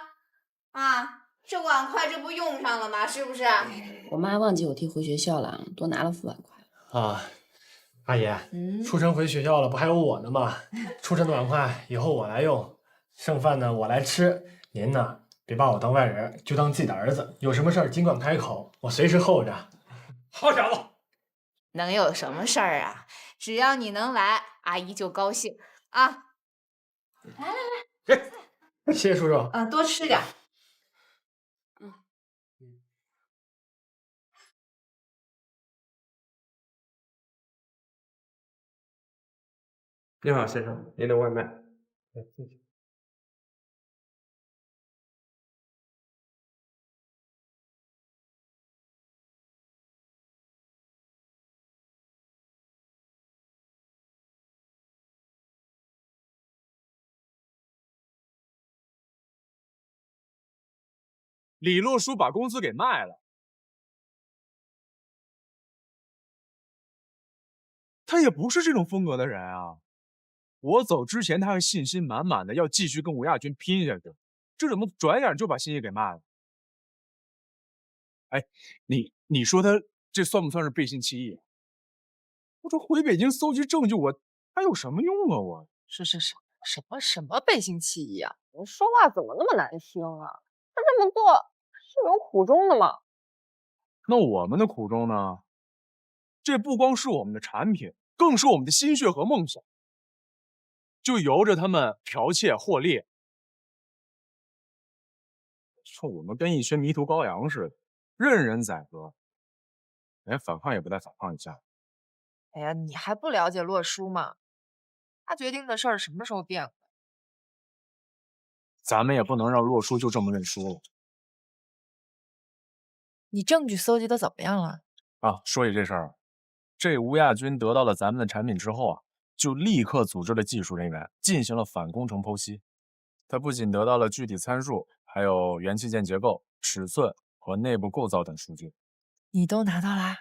啊，这碗筷这不用上了吗？是不是？
我妈忘记我提回学校了，多拿了副碗筷。
啊，阿姨，初晨回学校了，不还有我呢吗？初晨的碗筷以后我来用，剩饭呢我来吃。您呢，别把我当外人，就当自己的儿子。有什么事儿尽管开口，我随时候着。好家伙，
能有什么事儿啊？只要你能来，阿姨就高兴啊！来，
谢谢叔叔。
多吃点。
你好，先生，您的外卖。谢谢。
李洛书把公司给卖了，他也不是这种风格的人啊。我走之前他还信心满满的要继续跟吴亚军拼下去，这怎么转眼就把心意给卖了？哎，你说他这算不算是背信弃义？我说回北京搜集证据，我还有什么用啊？我
什么背信弃义啊？你说话怎么那么难听啊？他这么做是有苦衷的吗？
那我们的苦衷呢？这不光是我们的产品，更是我们的心血和梦想。就由着他们剽窃获利，说我们跟一群迷途羔羊似的，任人宰割，连反抗也不带反抗一下。
哎呀，你还不了解洛书吗？他决定的事儿什么时候变过？
咱们也不能让洛书就这么认输了。
你证据搜集的怎么样了？
啊，说起这事儿，这吴亚军得到了咱们的产品之后啊，就立刻组织了技术人员进行了反工程剖析。他不仅得到了具体参数，还有元器件结构、尺寸和内部构造等数据。
你都拿到啦？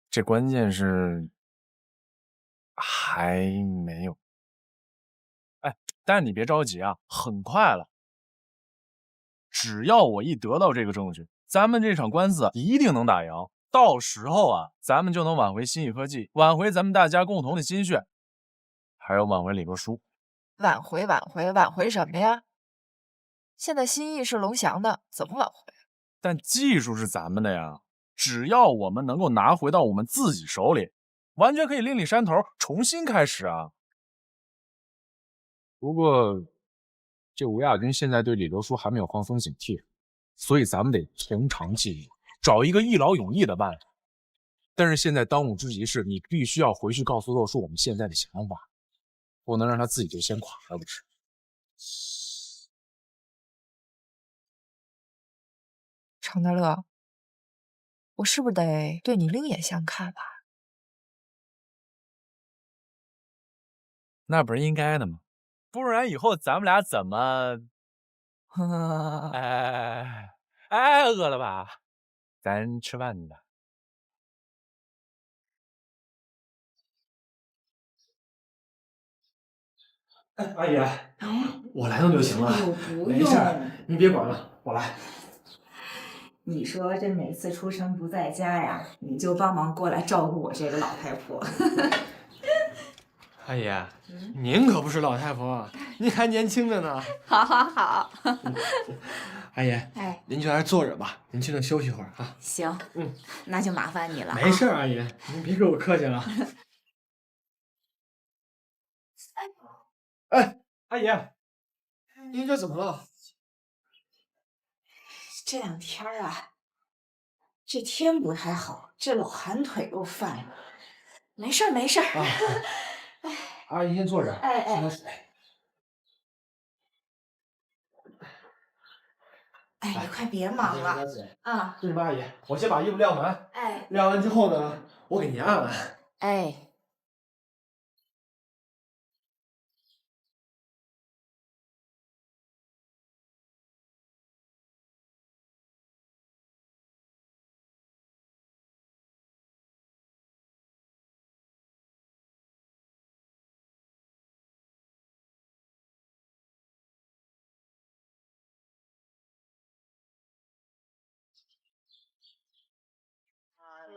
这关键是还没有。哎，但是你别着急啊，很快了。只要我一得到这个证据，咱们这场官司一定能打赢。到时候啊，咱们就能挽回新义科技，挽回咱们大家共同的心血，还有挽回李洛书。
挽回什么呀？现在新义是龙翔的，怎么挽回？
但技术是咱们的呀，只要我们能够拿回到我们自己手里，完全可以另立山头，重新开始啊。不过，这吴亚军现在对李洛书还没有放松警惕，所以咱们得从长计议，找一个一劳永逸的办法。但是现在当务之急是，你必须要回去告诉洛书我们现在的想法，不能让他自己就先垮了不是？
程大乐，我是不是得对你另眼相看了？
那不是应该的吗？不然以后咱们俩怎么……饿了吧？咱吃饭吧。
哎，阿姨，我来弄就行了，没事儿，您别管了，我来。
你说这每次出城不在家呀，你就帮忙过来照顾我这个老太婆。
阿姨，您可不是老太婆，您还年轻着呢。
好。
阿姨，
哎，
您就在这坐着吧，您去那休息会儿啊。
行，那就麻烦你了。
没事，阿姨，您别给我客气了。哎，阿姨，您这怎么了？
这两天啊，这天不太好，这老寒腿又犯了。没事。
啊，阿姨先坐着，喝口水。
哎，你快别忙了啊！
这什么阿姨，我先把衣服晾完。
哎，
晾完之后呢，我给您按按。
哎。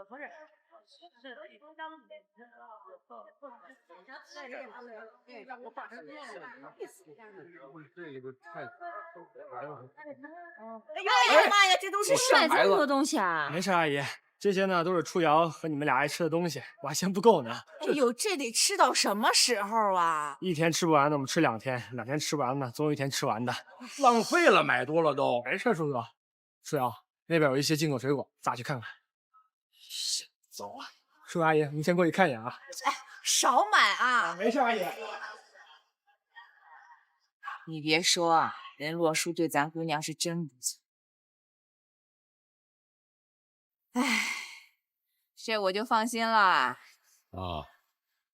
不是，
哎呀妈呀，这都是
买这么多
东西啊！
没事，阿姨，这些呢都是初瑶和你们俩爱吃的东西，我还嫌不够呢。
哎呦，这得吃到什么时候啊？
一天吃不完的，我们吃2天，2天吃不完的，总有一天吃完的。
浪费了，买多了都。
没事，叔叔。初瑶，那边有一些进口水果，咱去看看。走啊，叔叔阿姨，您先过去看一眼啊。
哎，少买啊！
没事，阿姨。
你别说，人洛叔对咱姑娘是真不错。哎，这我就放心了。
啊，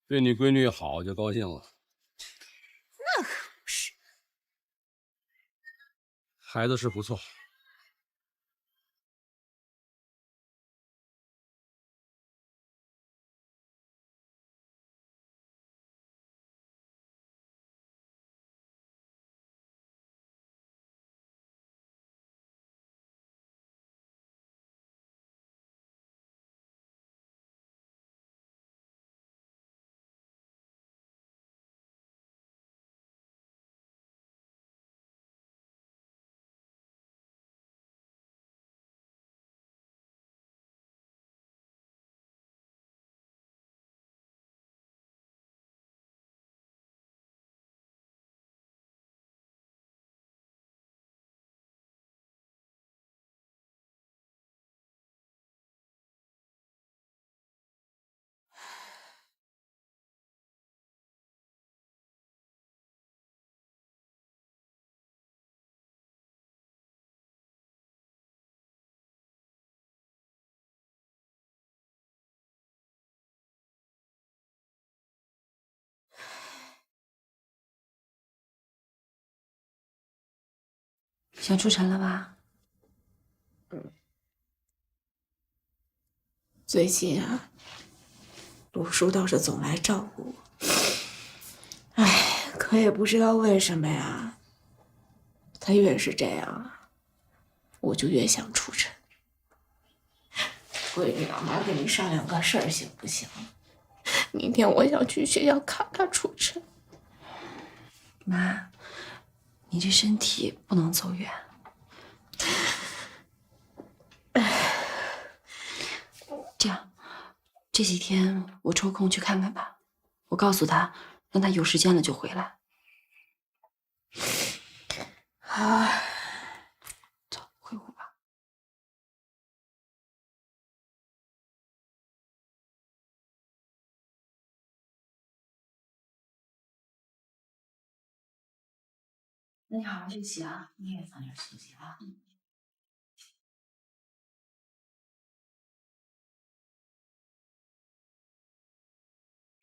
对你闺女好就高兴了。
那可不是。
孩子是不错。
想出城了吧？
最近啊，陆叔倒是总来照顾我。哎，可也不知道为什么呀，他越是这样啊，我就越想出城。闺女啊，妈跟你商量个事儿行不行？明天我想去学校看看楚晨。
妈，你这身体不能走远。这样，这几天我抽空去看看吧。我告诉他，让他有时间了就回来。
好，
走，回屋吧。那你好好休息啊，你也早点休息啊。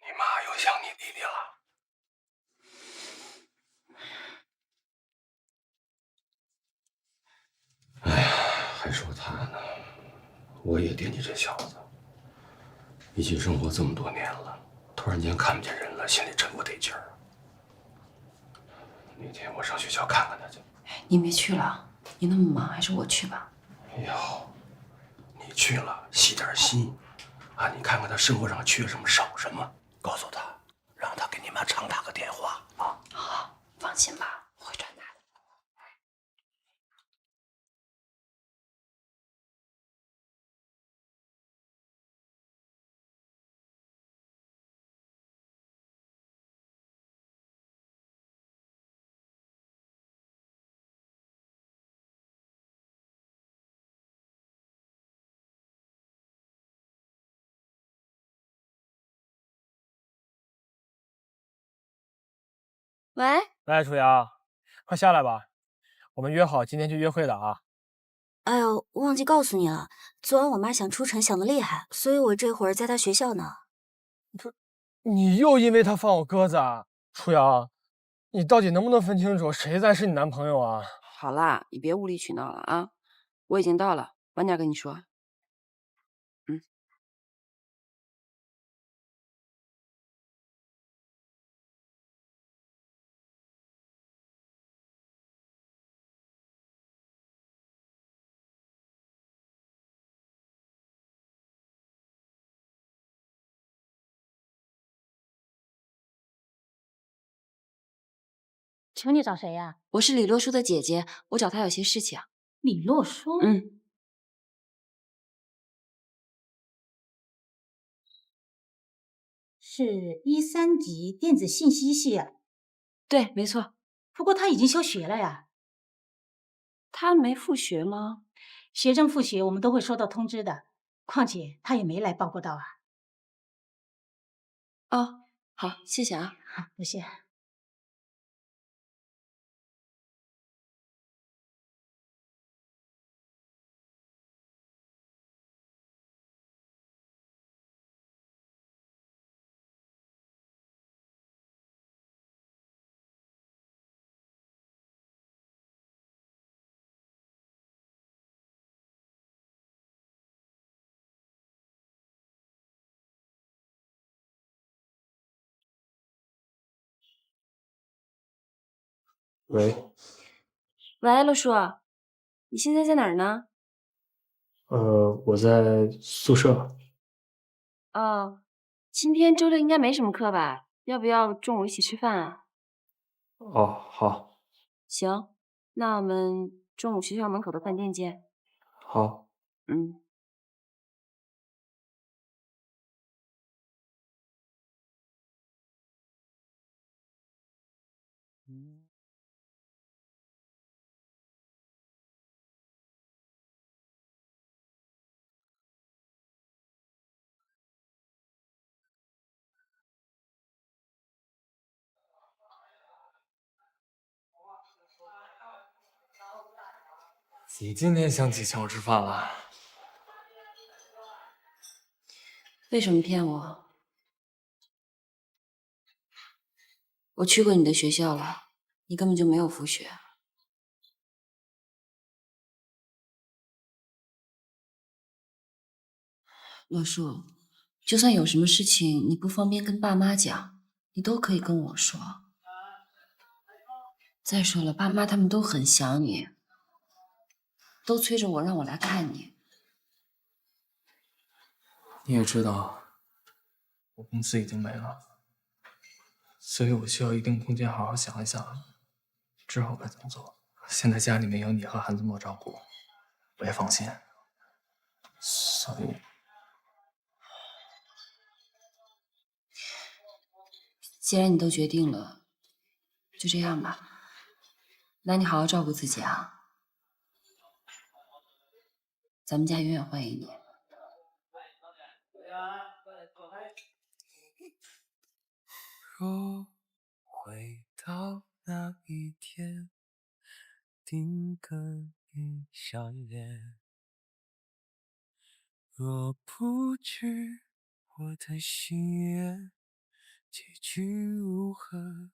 你妈又想你弟弟了。哎呀，还说他呢，我也惦记这小子。一起生活这么多年了，突然间看不见人了，心里真不得劲儿。那天我上学校看看他去。
你别去了，你那么忙，还是我去吧。
哎呦，你去了，细点心啊！你看看他生活上缺什么少什么，告诉他，让他给你妈常打个电话啊。
好，放心吧，我会转达的。
喂，
喂，楚瑶，快下来吧，我们约好今天去约会的啊。
哎呦，忘记告诉你了，昨晚我妈想出城想得厉害，所以我这会儿在她学校呢。
你又因为他放我鸽子啊？初瑶，你到底能不能分清楚谁才是你男朋友啊？
好啦，你别无理取闹了啊！我已经到了，晚点跟你说。
请你找谁呀？
我是李洛书的姐姐，我找她有些事情。
李洛书。
嗯，
是13级电子信息系啊。
对，没错。
不过他已经休学了呀。
他没复学吗？
学生复学我们都会收到通知的，况且他也没来报过到啊。
哦，好，谢谢啊。
好，不谢。
喂，
喂，洛叔，你现在在哪儿呢？
我在宿舍。
哦，今天周六应该没什么课吧？要不要中午一起吃饭啊？
哦，好，
行，那我们中午学校门口的饭店见。
好。
嗯。
你今天想起请我吃饭了？
为什么骗我？我去过你的学校了，你根本就没有复学。洛树，就算有什么事情你不方便跟爸妈讲，你都可以跟我说。再说了，爸妈他们都很想你，都催着我让我来看你。
你也知道，我公司已经没了，所以我需要一定空间好好想一想，之后该怎么做。现在家里面有你和韩子墨照顾，我也放心，所以。
既然你都决定了，就这样吧。那你好好照顾自己啊。咱们家永远欢迎你。
若回到那一天，定跟你相恋。若不知我的心愿，结局如何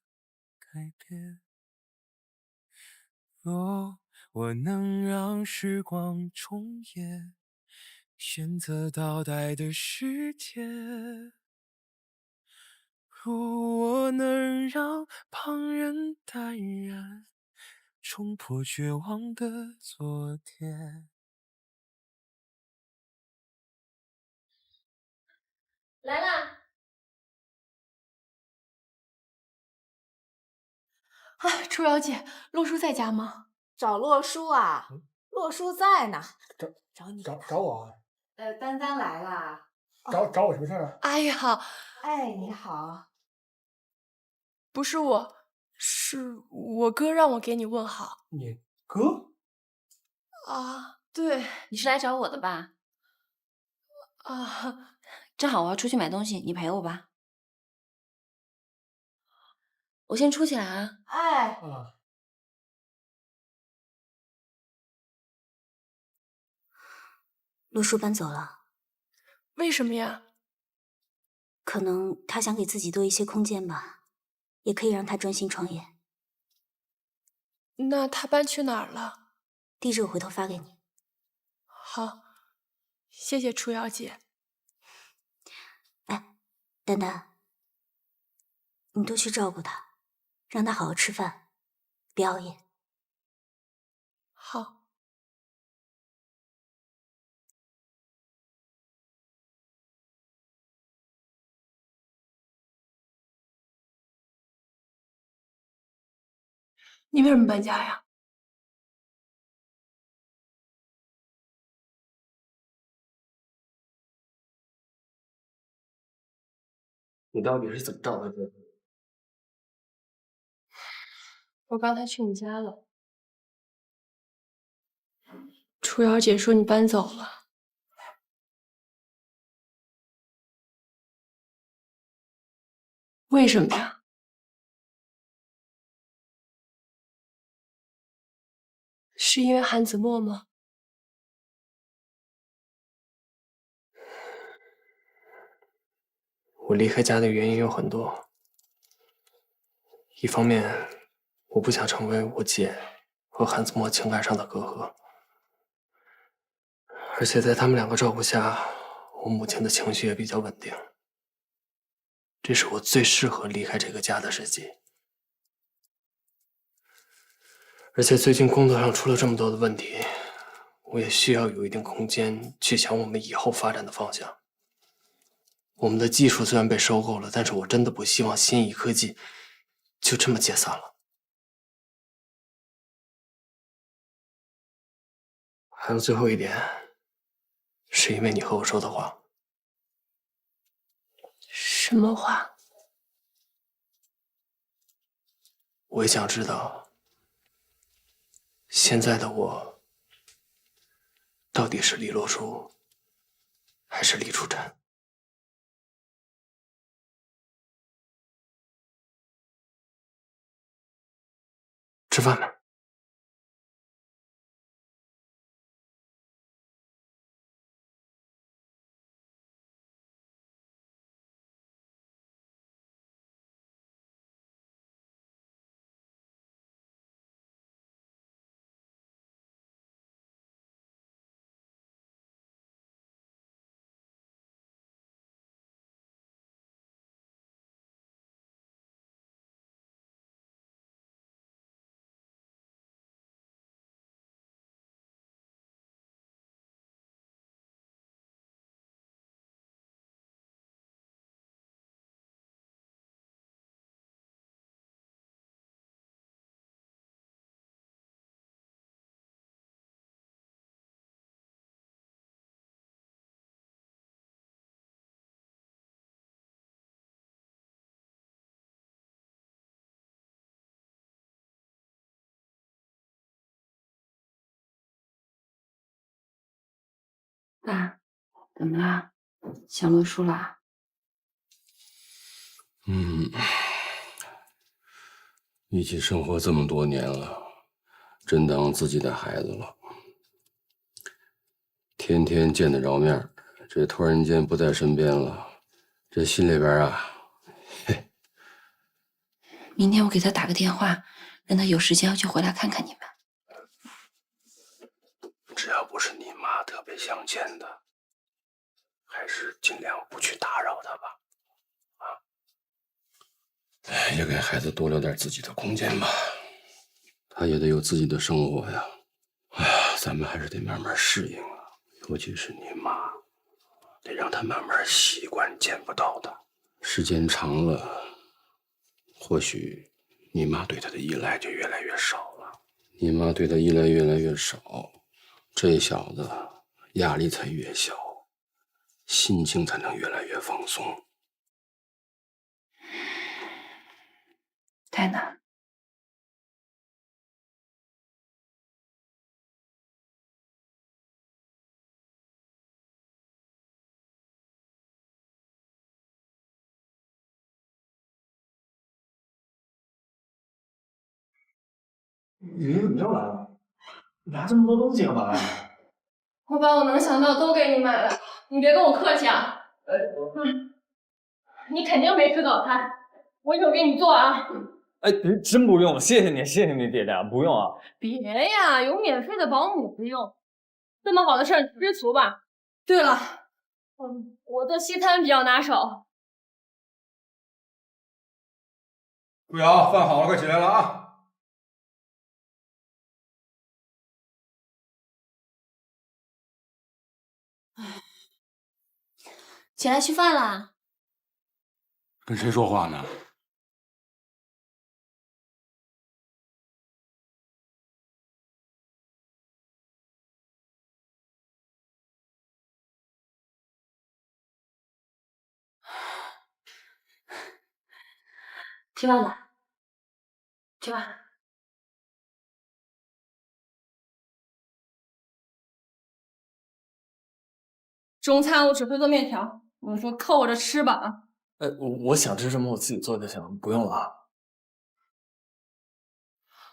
改变？若我能让时光重演，选择倒带的世界。若我能让旁人淡然，冲破绝望的昨天。
来啦！啊，初瑶姐，洛叔在家吗？
找洛叔啊？洛叔在呢。
找你？找我？
丹丹来了。
找我什么事儿啊？
阿姨好。
哎，你好。
不是我，是我哥让我给你问好。
你哥？
啊，对。
你是来找我的吧？
啊，
正好我要出去买东西，你陪我吧。我先出去了啊。
哎。
陆叔搬走了。
为什么呀？
可能他想给自己多一些空间吧，也可以让他专心创业。
那他搬去哪儿了？
地址我回头发给你。
好，谢谢楚瑶姐。
丹丹，你多去照顾他，让他好好吃饭，别熬夜。
好。你为什么搬家呀？
你到底是怎么找到这个？
我刚才去你家了。楚瑶姐说你搬走了。为什么呀？是因为韩子墨吗？
我离开家的原因有很多，一方面，我不想成为我姐和韩子墨情感上的隔阂，而且在他们两个照顾下，我母亲的情绪也比较稳定。这是我最适合离开这个家的时机。而且最近工作上出了这么多的问题，我也需要有一定空间去想我们以后发展的方向。我们的技术虽然被收购了，但是我真的不希望新义科技就这么解散了。还有最后一点，是因为你和我说的话。
什么话？
我也想知道，现在的我到底是李洛书，还是李楚晨？吃饭吧。
爸，怎么啦？想陆叔啦？
一起生活这么多年了，真当自己的孩子了。天天见得着面，这突然间不在身边了，这心里边啊，
明天我给他打个电话，让他有时间就回来看看你们。
只要不是你妈特别想见的，还是尽量不去打扰她吧。也给孩子多留点自己的空间吧，他也得有自己的生活呀。哎呀，咱们还是得慢慢适应啊，尤其是你妈，得让她慢慢习惯见不到她。时间长了，或许你妈对她的依赖就越来越少了。你妈对她依赖越来越少，这小子压力才越小，心情才能越来越放松。
太难。
雨怎么又来了？拿这么多东西干嘛呀？
我把我能想到都给你买了，你别跟我客气啊。你肯定没吃早餐，我一会儿给你做啊。
哎，真不用，谢谢你，谢谢你，姐姐，不用啊。
别呀，有免费的保姆不用，这么好的事儿你知足吧。对了，我的西餐比较拿手。
顾瑶，饭好了，快起来了啊！
起来吃饭啦！
跟谁说话呢？
吃饭吧，吃饭。
中餐我只会做面条，我说靠我这吃吧啊！
我想吃什么我自己做就行，不用了啊。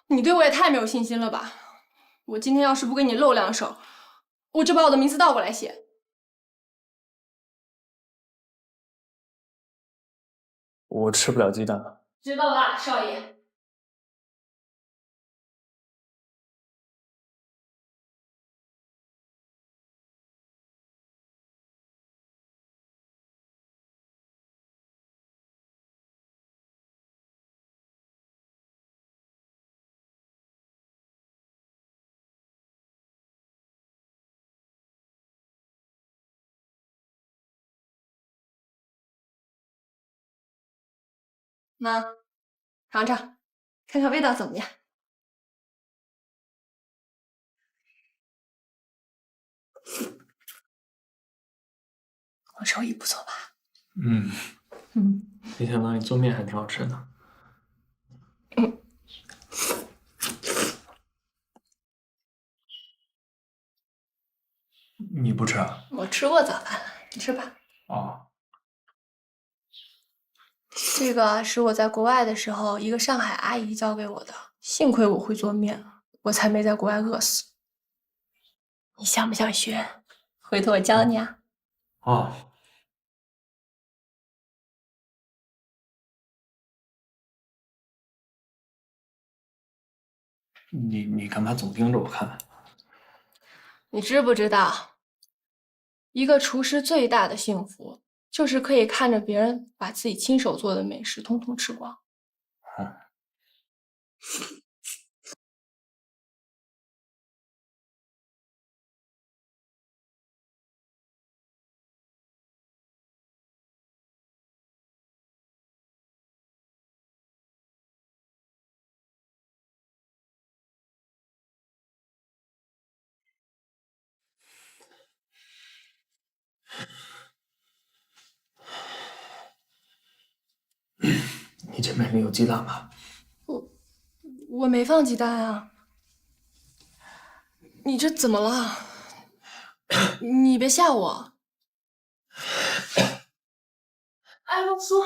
你对我也太没有信心了吧！我今天要是不给你露两手，我就把我的名字倒过来写。
我吃不了鸡蛋。
知道了，少爷。那尝尝，看看味道怎么样？我手艺不错吧？
没想到你做面还挺好吃的。你不吃啊？
我吃过早饭了，你吃吧。
哦。
这个是我在国外的时候一个上海阿姨教给我的，幸亏我会做面，我才没在国外饿死。你想不想学？回头我教你啊。
哦。你干嘛总盯着我看？
你知不知道，一个厨师最大的幸福，就是可以看着别人把自己亲手做的美食统统吃光。
你这面里有鸡蛋吧？
我没放鸡蛋啊。你这怎么了？你别吓我。哎，陆苏。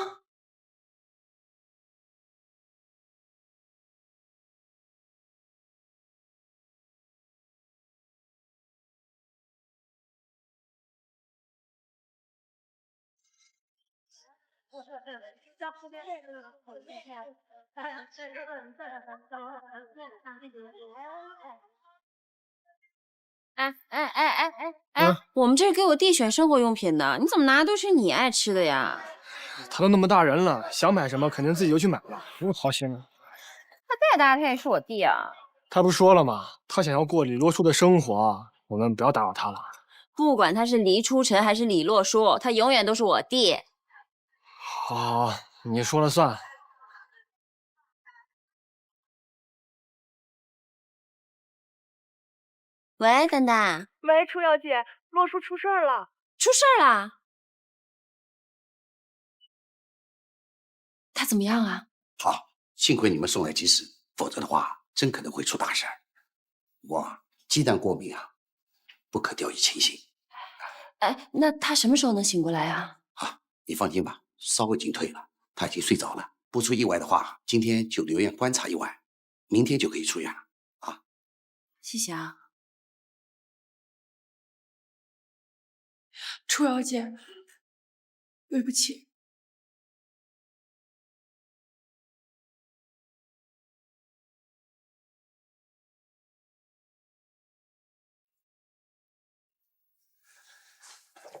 我们这儿给我弟选生活用品的，你怎么拿的都是你爱吃的呀？
他都那么大人了，想买什么肯定自己就去买了，不用操心了。
他再大他也是我弟啊。
他不说了吗？他想要过李洛书的生活，我们不要打扰他了。
不管他是黎初晨还是李洛书，他永远都是我弟。
好，你说了算。
喂，丹丹。
喂，初瑶姐，洛书出事儿了。
出事儿了？他怎么样啊？
好，幸亏你们送来及时，否则的话，真可能会出大事儿。我鸡蛋过敏啊，不可掉以轻心。
哎，那他什么时候能醒过来啊？
你放心吧，稍微进退了，他已经睡着了。不出意外的话，今天就留院观察一晚，明天就可以出院了啊。
谢谢啊。
初瑶姐，对不起。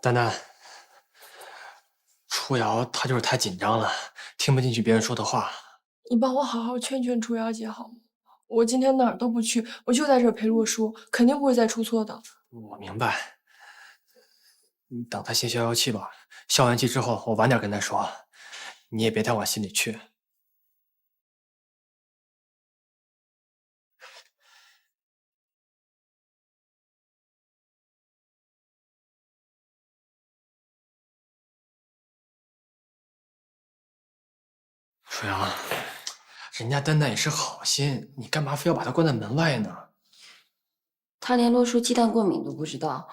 丹丹，初瑶她就是太紧张了，听不进去别人说的话。
你帮我好好劝劝初瑶姐好吗？我今天哪儿都不去，我就在这儿陪洛叔，肯定不会再出错的。
我明白，你等她先消消气吧。消完气之后，我晚点跟她说，你也别太往心里去。楚阳，人家丹丹也是好心，你干嘛非要把她关在门外呢？
他连洛叔鸡蛋过敏都不知道，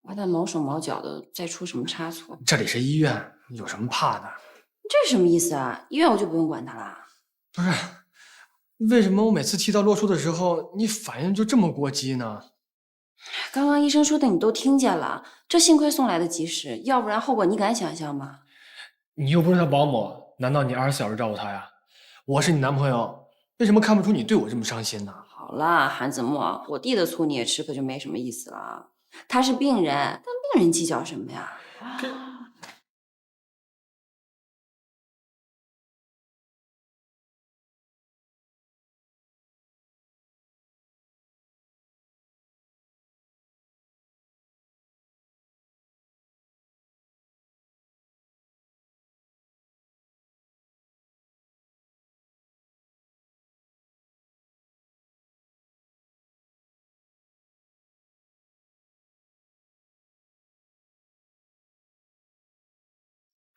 怕他毛手毛脚的再出什么差错。
这里是医院，有什么怕的？
这是什么意思啊？医院我就不用管他啦？
不是，为什么我每次提到洛叔的时候，你反应就这么过激呢？
刚刚医生说的你都听见了，这幸亏送来的及时，要不然后果你敢想象吗？
你又不是他保姆，难道你24小时照顾他呀？我是你男朋友，为什么看不出你对我这么伤心呢？
好啦，韩子墨，我递的醋你也吃，可就没什么意思了。他是病人，跟病人计较什么呀？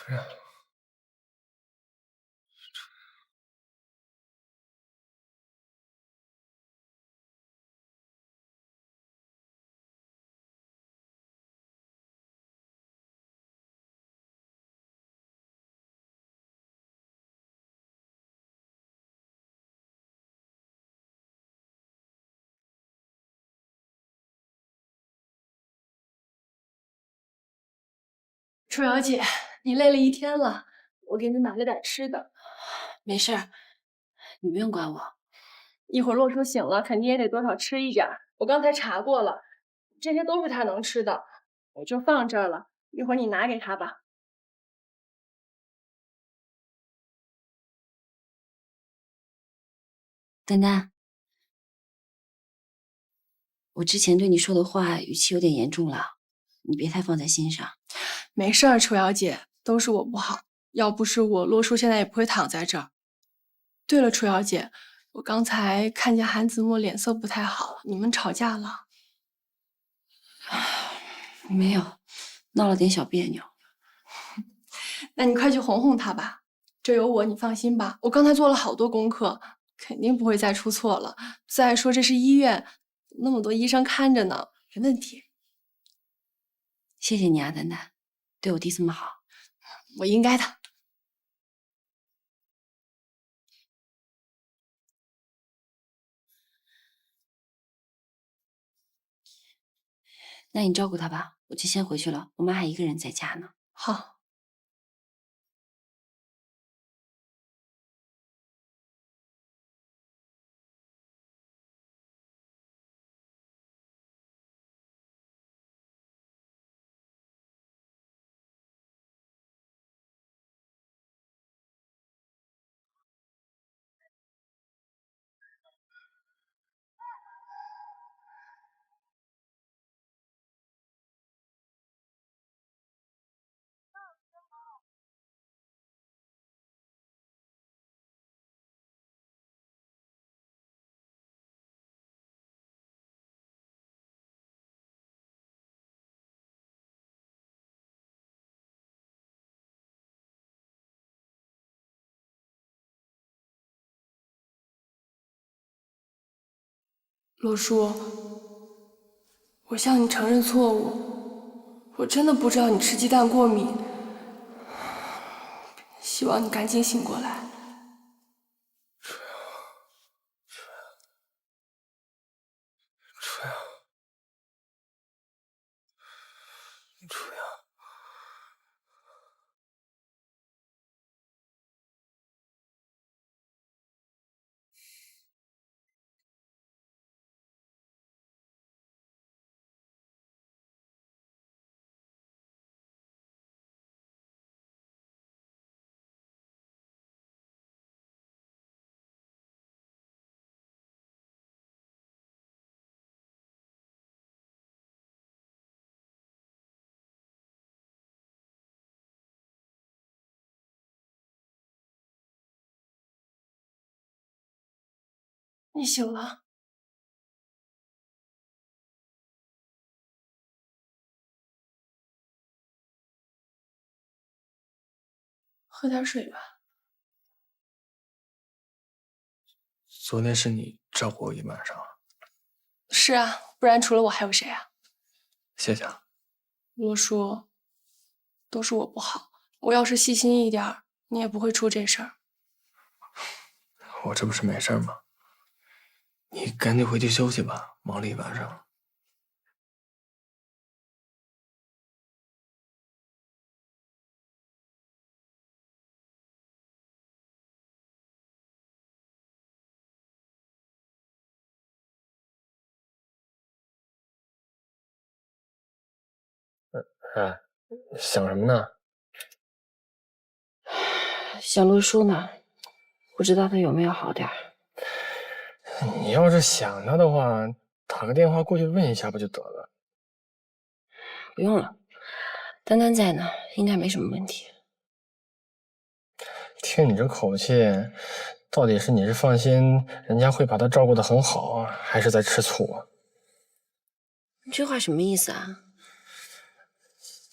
不是。
初瑶姐，你累了一天了，我给你买了点吃的。
没事儿，你不用管我。
一会儿洛叔醒了，肯定也得多少吃一点。我刚才查过了，这些都是他能吃的，我就放这儿了。一会儿你拿给他吧。
丹丹，我之前对你说的话语气有点严重了，你别太放在心上。
没事儿，楚瑶姐，都是我不好，要不是我，洛叔现在也不会躺在这儿。对了，楚瑶姐，我刚才看见韩子墨脸色不太好，你们吵架了？
没有，闹了点小别扭。
那你快去哄哄他吧，这有我，你放心吧。我刚才做了好多功课，肯定不会再出错了。再说这是医院，那么多医生看着呢，没问题。
谢谢你啊，丹丹，对我弟这么好，
我应该的。
那你照顾他吧，我就先回去了。我妈还一个人在家呢。
好。洛叔，我向你承认错误，我真的不知道你吃鸡蛋过敏，希望你赶紧醒过来。
楚阳，
你醒了？喝点水吧。
昨天是你照顾我一晚上。
是啊，不然除了我还有谁啊？
谢谢啊。
罗叔，都是我不好。我要是细心一点，你也不会出这事儿。
我这不是没事吗？你赶紧回去休息吧，忙了一晚上。
哎，想什么呢？
想陆叔呢，不知道他有没有好点儿。
你要是想他的话，打个电话过去问一下不就得了？
不用了，丹丹在呢，应该没什么问题。
听你这口气，到底是你是放心人家会把他照顾得很好啊，还是在吃醋啊？
你这话什么意思啊？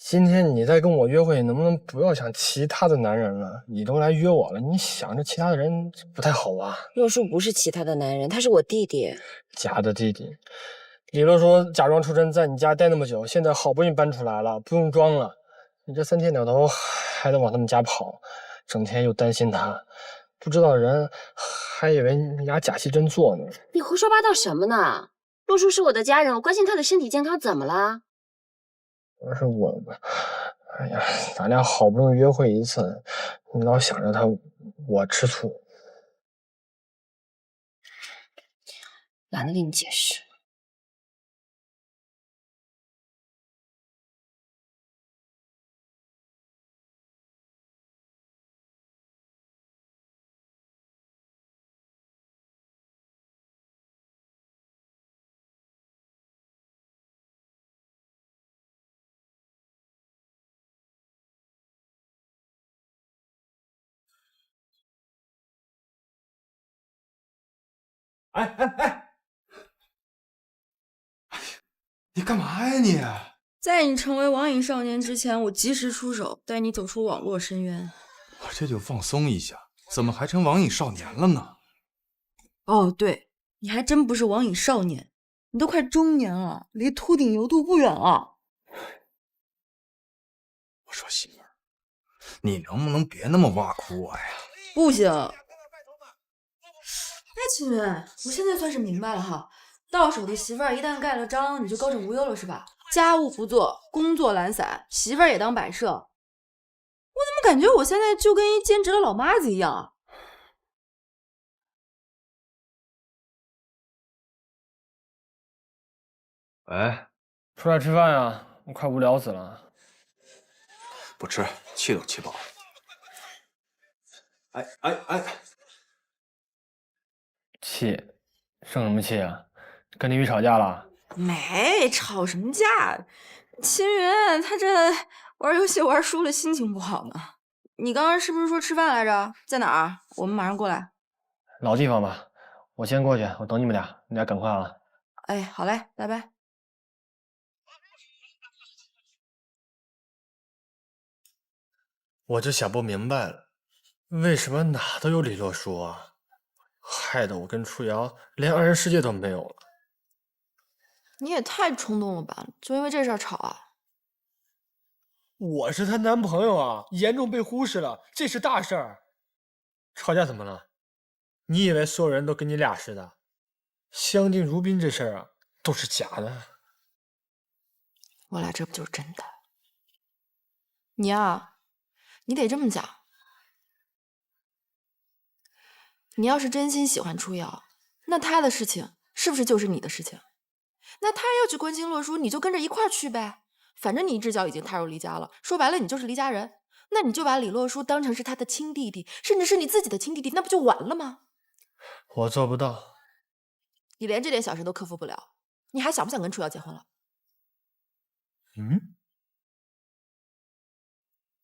今天你在跟我约会，能不能不要想其他的男人了？你都来约我了，你想着其他的人不太好吧？
洛叔不是其他的男人，他是我弟弟。
假的弟弟。李洛说假装出生在你家待那么久，现在好不容易搬出来了，不用装了。你这三天两头还得往他们家跑，整天又担心他，不知道的人还以为你俩假戏真做呢。
你胡说八道什么呢？洛叔是我的家人，我关心他的身体健康，怎么了？
而是我，哎呀，咱俩好不容易约会一次，你老想着他，我吃醋。
懒得跟你解释。
你干嘛呀你？
在你成为网瘾少年之前，我及时出手，带你走出网络深渊。
我这就放松一下，怎么还成网瘾少年了呢？
哦，对，你还真不是网瘾少年，你都快中年了，离秃顶油度不远了。
我说媳妇儿，你能不能别那么挖苦我呀？
不行。哎，秦云，我现在算是明白了哈，到手的媳妇儿一旦盖了章，你就高枕无忧了是吧？家务不做，工作懒散，媳妇儿也当摆设。我怎么感觉我现在就跟一兼职的老妈子一样啊？
喂，出来吃饭呀？我快无聊死了。
不吃，气都气饱了。哎，
气，生什么气啊？跟李宇吵架了？
没吵什么架，秦云他这玩游戏玩输了，心情不好呢。你刚刚是不是说吃饭来着？在哪儿？我们马上过来。
老地方吧，我先过去，我等你们俩，你俩赶快啊。
哎，好嘞，拜拜。
我就想不明白了，为什么哪都有李洛书啊？害得我跟初瑶连二人世界都没有了。
你也太冲动了吧？就因为这事儿吵啊？
我是她男朋友啊，严重被忽视了，这是大事儿。吵架怎么了？你以为所有人都跟你俩似的？相敬如宾这事儿啊，都是假的。
我俩这不就是真的？你啊，你得这么讲。你要是真心喜欢初瑶，那他的事情是不是就是你的事情？那他要去关心洛书，你就跟着一块儿去呗。反正你一只脚已经踏入离家了，说白了你就是离家人。那你就把李洛书当成是他的亲弟弟，甚至是你自己的亲弟弟，那不就完了吗？
我做不到。
你连这点小事都克服不了，你还想不想跟初瑶结婚了？
嗯，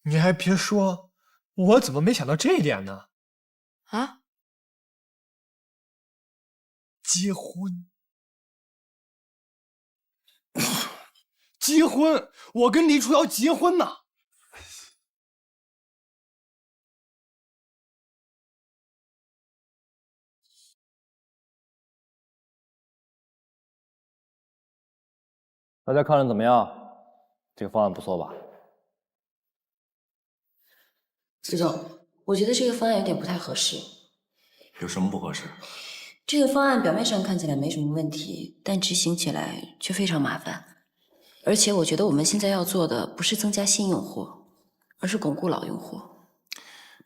你还别说，我怎么没想到这一点呢？
啊？
结婚。结婚，我跟李楚瑶结婚呢。
大家看着怎么样？这个方案不错吧？
子总，我觉得这个方案有点不太合适。
有什么不合适？
这个方案表面上看起来没什么问题，但执行起来却非常麻烦。而且我觉得我们现在要做的不是增加新用户，而是巩固老用户。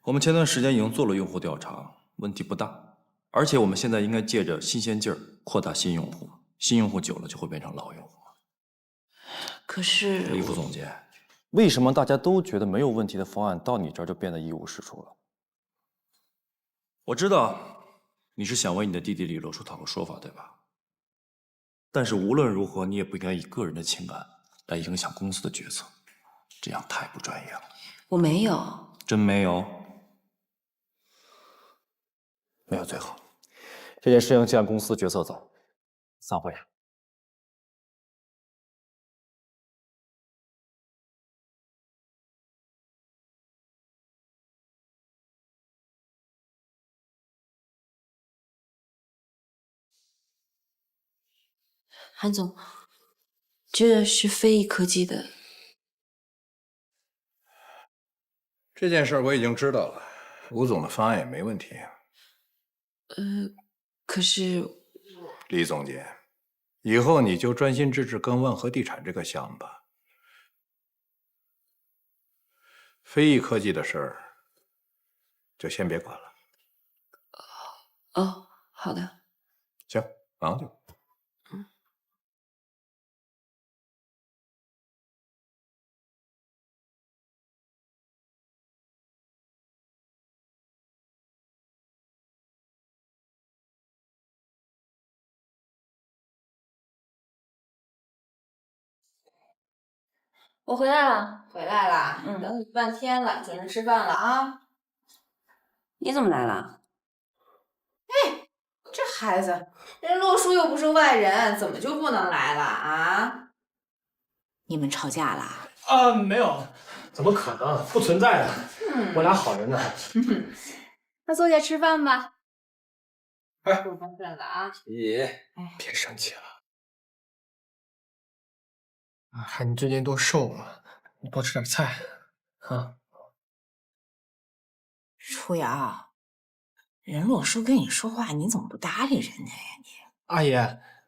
我们前段时间已经做了用户调查，问题不大。而且我们现在应该借着新鲜劲儿扩大新用户，新用户久了就会变成老用户。
可是，
李副总监，为什么大家都觉得没有问题的方案到你这儿就变得一无是处了？我知道你是想为你的弟弟李洛书讨个说法，对吧？但是无论如何，你也不应该以个人的情感来影响公司的决策，这样太不专业了。
我没有，
真没有？
没有最好。这件事情就按公司决策走。散会。
韩总，这是飞翼科技的。
这件事我已经知道了，吴总的方案也没问题。
可是
李总监，以后你就专心致志跟万和地产这个项目吧。飞翼科技的事儿就先别管了。
哦，好的。
行，忙去。
我回来了，回来了，等你半天了，准时吃饭了啊。
你怎么来了？
哎，这孩子，人洛叔又不是外人，怎么就不能来了啊？
你们吵架啦？
啊，没有，怎么可能？不存在的，我俩好着呢。
那坐下吃饭吧。
哎，
不方便了啊。
爷，别生气了。看你最近都瘦了，你多吃点菜啊。
楚瑶，人洛叔跟你说话，你怎么不搭理人家呀你？
阿姨，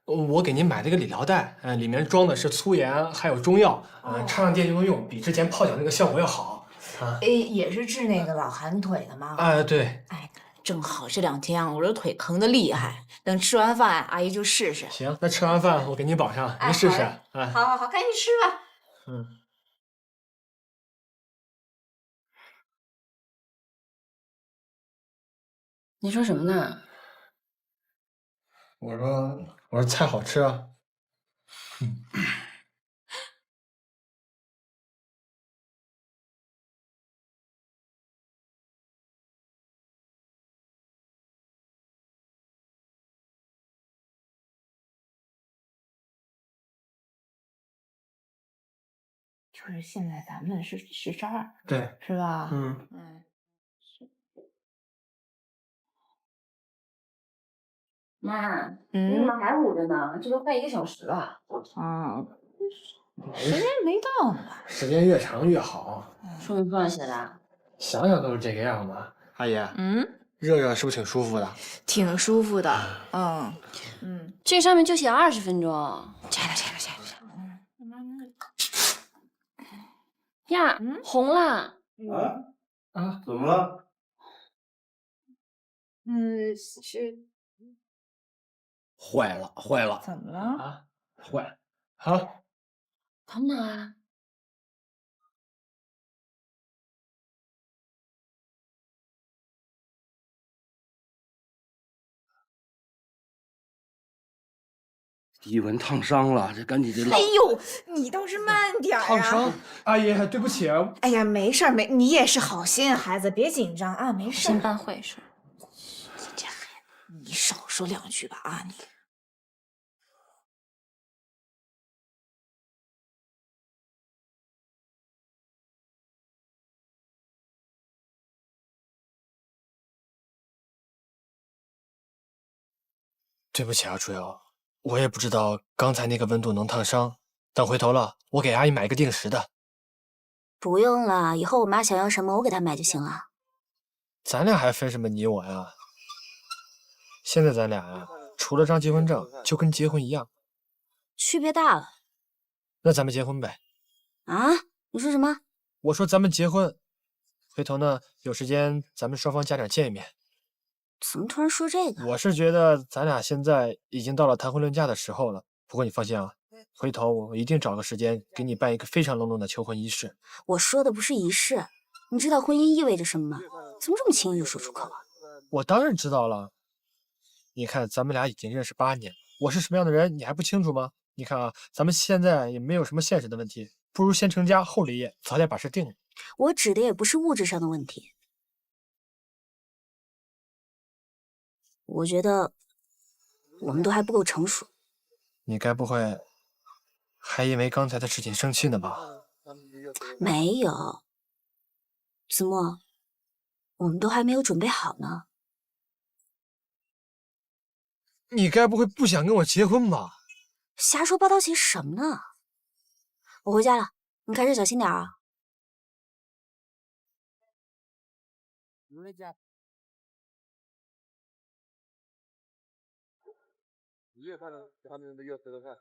我给您买了一个理疗袋，里面装的是粗盐，还有中药，插上电就能用，比之前泡脚那个效果要好。啊，
也是治那个老寒腿的吗？
啊，对。
哎，正好这2天啊，我这腿疼的厉害，等吃完饭，阿姨就试试。
行，那吃完饭我给您保上，您试试。哎，
好好好，赶紧吃吧。
你说什么呢？
我说菜好吃啊。
就是现在咱们是这儿，
对，
是吧？
妈，你怎么还捂着呢？这都快1个小时了。
时间没到呢吧？
时间越长越好。
说明放下的。
想想都是这个样子。阿姨，热热是不是挺舒服的？
挺舒服的，
这上面就写20分钟。
拆了。
呀，红了。
怎么了？
是
坏了！
怎么了？
啊，坏了！好，
干嘛？
迪文烫伤了，这赶紧得。
哎呦，你倒是慢点啊！
烫伤，阿姨，对不起啊。
哎呀，没事儿，你也是好心孩子，别紧张啊，没事。
先办坏事。
你少说两句吧啊你！
对不起啊，初瑶，我也不知道刚才那个温度能烫伤。等回头了，我给阿姨买个定时的。
不用了，以后我妈想要什么，我给她买就行了。
咱俩还分什么你我呀？现在咱俩呀，除了张结婚证，就跟结婚一样。
区别大了。
那咱们结婚呗。
啊？你说什么？
我说咱们结婚，回头呢有时间咱们双方家长见一面。
怎么突然说这个？
我是觉得咱俩现在已经到了谈婚论嫁的时候了。不过你放心啊，回头我一定找个时间给你办一个非常隆重的求婚仪式。
我说的不是仪式，你知道婚姻意味着什么吗？怎么这么轻易就说出口啊？
我当然知道了。你看咱们俩已经认识8年，我是什么样的人你还不清楚吗？你看啊，咱们现在也没有什么现实的问题，不如先成家后立业，早点把事定了。
我指的也不是物质上的问题。我觉得我们都还不够成熟。
你该不会还因为刚才的事情生气呢吧？
没有，子墨，我们都还没有准备好呢。
你该不会不想跟我结婚吧？
瞎说八道些什么呢？我回家了，你开车小心点啊。
越看他们越值得看。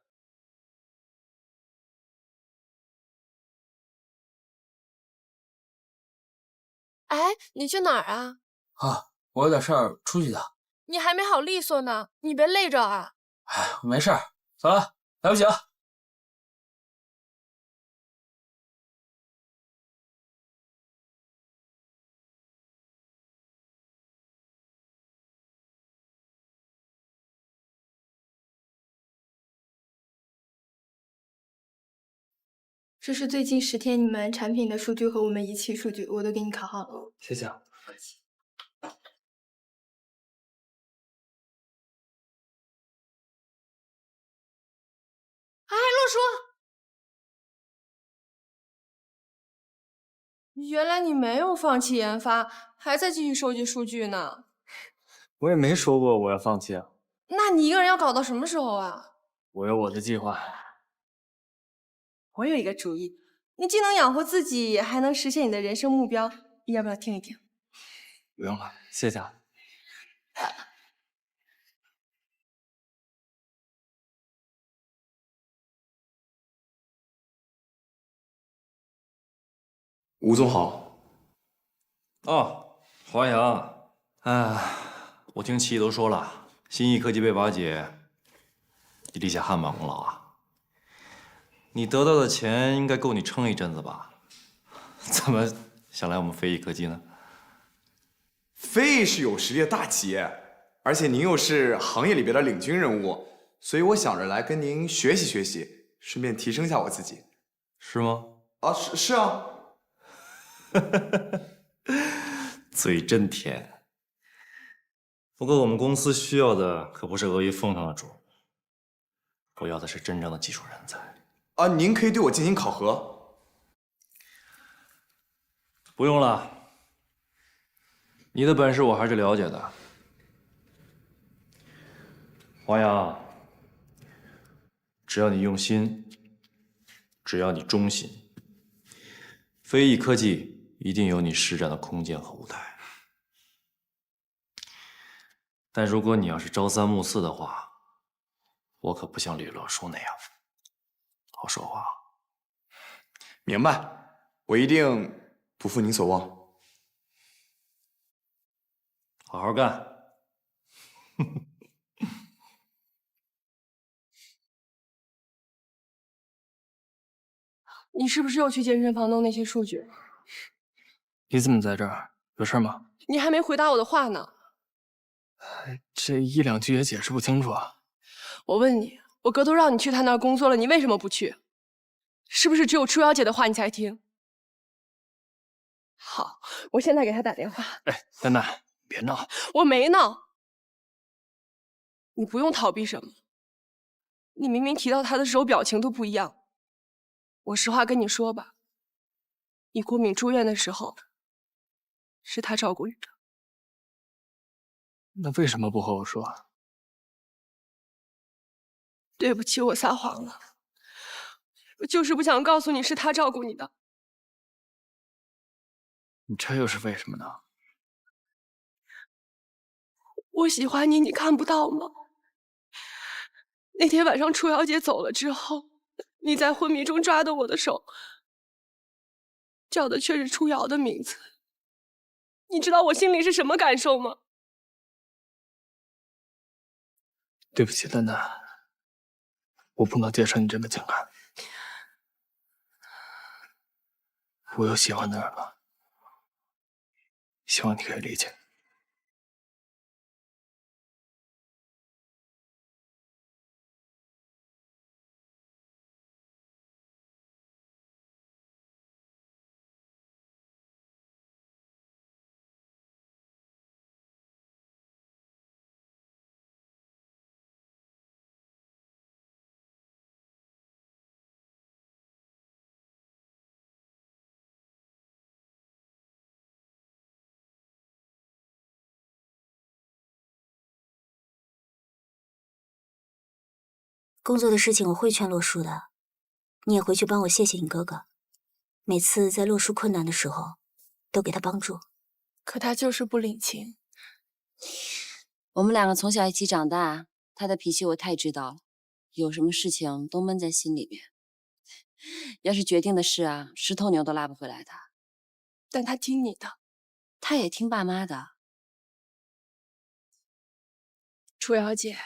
哎，你去哪儿啊？
啊，我有点事儿出去的。
你还没好利索呢，你别累着啊。
哎，没事儿，走了，来不及了。
这是最近10天你们产品的数据和我们仪器数据，我都给你考好了。
谢谢。
哎，洛叔，原来你没有放弃研发，还在继续收集数据呢。
我也没说过我要放弃啊。
那你一个人要搞到什么时候啊？
我有我的计划。
我有一个主意，你既能养活自己，还能实现你的人生目标，你要不要听一听？
不用了，谢谢啊。
吴总好。
哦，华阳，我听齐毅都说了，新义科技被瓦解，你立下汗马功劳啊。你得到的钱应该够你撑一阵子吧？怎么想来我们飞翼科技呢？
飞翼是有实力的大企业，而且您又是行业里边的领军人物，所以我想着来跟您学习学习，顺便提升一下我自己。
是吗？
啊，是啊。
嘴真甜。不过我们公司需要的可不是阿谀奉承的主，我要的是真正的技术人才。
啊，您可以对我进行考核。
不用了，你的本事我还是了解的。华阳，只要你用心，只要你忠心，飞翼科技一定有你施展的空间和舞台。但如果你要是朝三暮四的话，我可不像吕乐书那样好说话。
明白，我一定不负您所望。
好好干。
你是不是又去健身房弄那些数据？
你怎么在这儿？有事吗？
你还没回答我的话呢。
这1、2句也解释不清楚啊。
我问你，我哥都让你去他那儿工作了，你为什么不去？是不是只有初瑶姐的话你才听？好，我现在给他打电话。
哎，丹丹，别闹。
我没闹。你不用逃避什么。你明明提到他的时候表情都不一样。我实话跟你说吧，你郭敏住院的时候，是他照顾你的。
那为什么不和我说？
对不起，我撒谎了，我就是不想告诉你是他照顾你的。
你这又是为什么呢？
我喜欢你，你看不到吗？那天晚上楚瑶姐走了之后，你在昏迷中抓的我的手，叫的却是楚瑶的名字。你知道我心里是什么感受吗？
对不起，丹丹，我不能接受你这份情感。我有喜欢的人了，希望你可以理解。
工作的事情我会劝洛叔的，你也回去帮我谢谢你哥哥，每次在洛叔困难的时候，都给他帮助。
可他就是不领情。
我们两个从小一起长大，他的脾气我太知道了，有什么事情都闷在心里面。要是决定的事啊，10头牛都拉不回来的。
但他听你的，
他也听爸妈的。
楚瑶姐，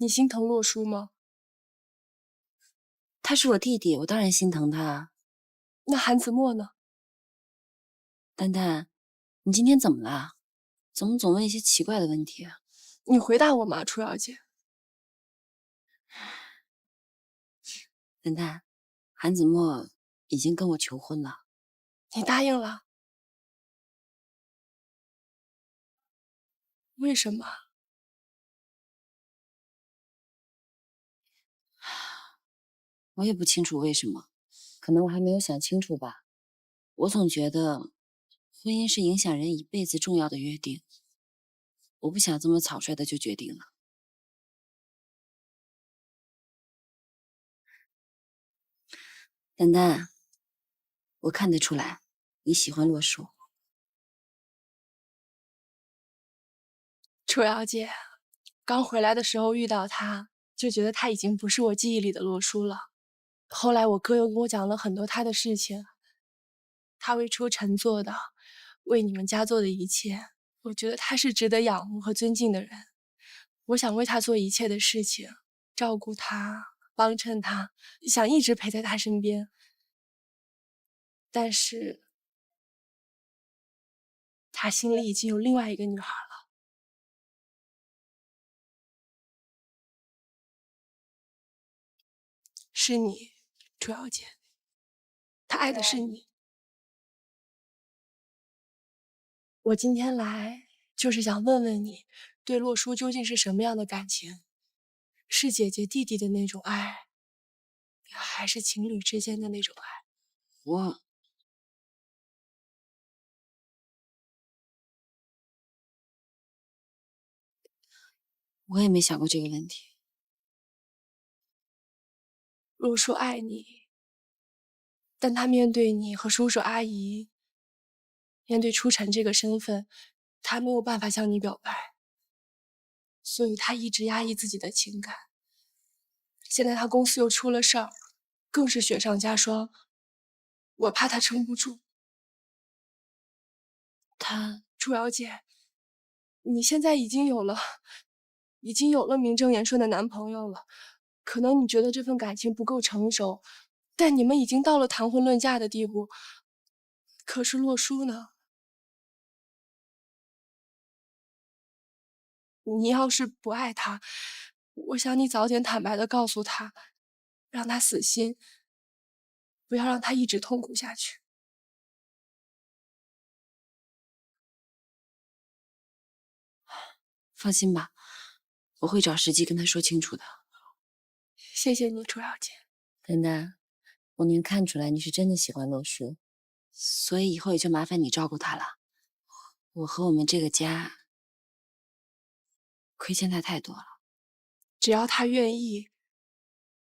你心疼洛叔吗？
他是我弟弟，我当然心疼他。
那韩子墨呢？
丹丹，你今天怎么了？怎么总问一些奇怪的问题啊？
你回答我嘛，楚瑶姐。
丹丹，韩子墨已经跟我求婚了。
你答应了？为什么？
我也不清楚为什么，可能我还没有想清楚吧。我总觉得婚姻是影响人一辈子重要的约定，我不想这么草率的就决定了。丹丹，我看得出来你喜欢洛叔。
楚瑶姐，刚回来的时候遇到他，就觉得他已经不是我记忆里的洛叔了。后来我哥又跟我讲了很多他的事情，他为初晨做的，为你们家做的一切，我觉得他是值得仰慕和尊敬的人。我想为他做一切的事情，照顾他，帮衬他，想一直陪在他身边。但是，他心里已经有另外一个女孩了。是你，楚瑶姐，他爱的是你。我今天来就是想问问你，对洛叔究竟是什么样的感情？是姐姐弟弟的那种爱，还是情侣之间的那种爱？
我也没想过这个问题。
洛叔爱你，但他面对你和叔叔阿姨，面对初晨这个身份，他没有办法向你表白，所以他一直压抑自己的情感。现在他公司又出了事儿，更是雪上加霜。我怕他撑不住。楚瑶姐，你现在已经有了名正言顺的男朋友了，可能你觉得这份感情不够成熟，但你们已经到了谈婚论嫁的地步。可是洛叔呢？你要是不爱他，我想你早点坦白的告诉他，让他死心，不要让他一直痛苦下去。
放心吧，我会找时机跟他说清楚的。
谢谢你，楚瑶姐。
丹丹，我能看出来你是真的喜欢洛叔，所以以后也就麻烦你照顾他了。我和我们这个家亏欠他太多了。
只要他愿意，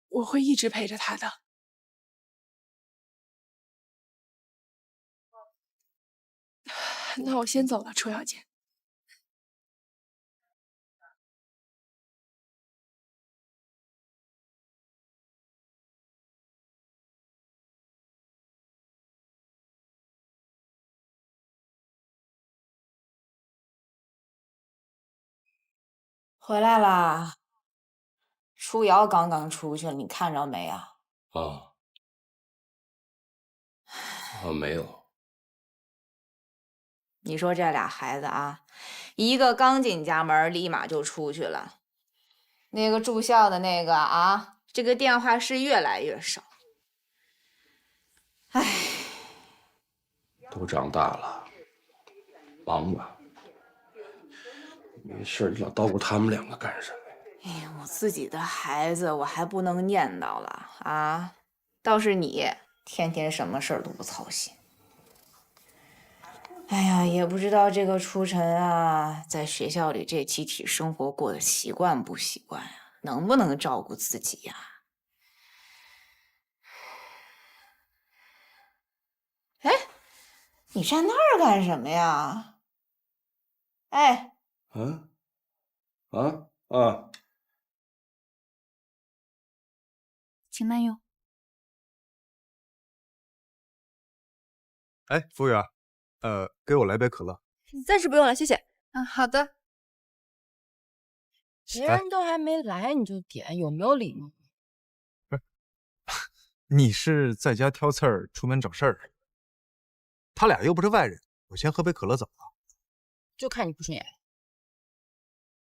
我会一直陪着他的。那我先走了，楚瑶姐。
回来啦！初瑶刚刚出去了，你看着没啊？
没有。
你说这俩孩子啊，一个刚进家门，立马就出去了。那个住校的那个啊，这个电话是越来越少。唉，
都长大了，忙吧。没事，你老叨咕他们两个干什么？
哎呀，我自己的孩子我还不能念叨了啊！倒是你，天天什么事儿都不操心。哎呀，也不知道这个初晨啊，在学校里这集体生活过得习惯不习惯呀？能不能照顾自己呀？哎，你站那儿干什么呀？哎，
请慢用。
哎，服务员，给我来杯可乐。
暂时不用了，谢谢。
嗯，好的。别人都还没来你就点，有没有礼貌？
你是在家挑刺儿，出门找事儿？他俩又不是外人，我先喝杯可乐走了。
就看你不顺眼。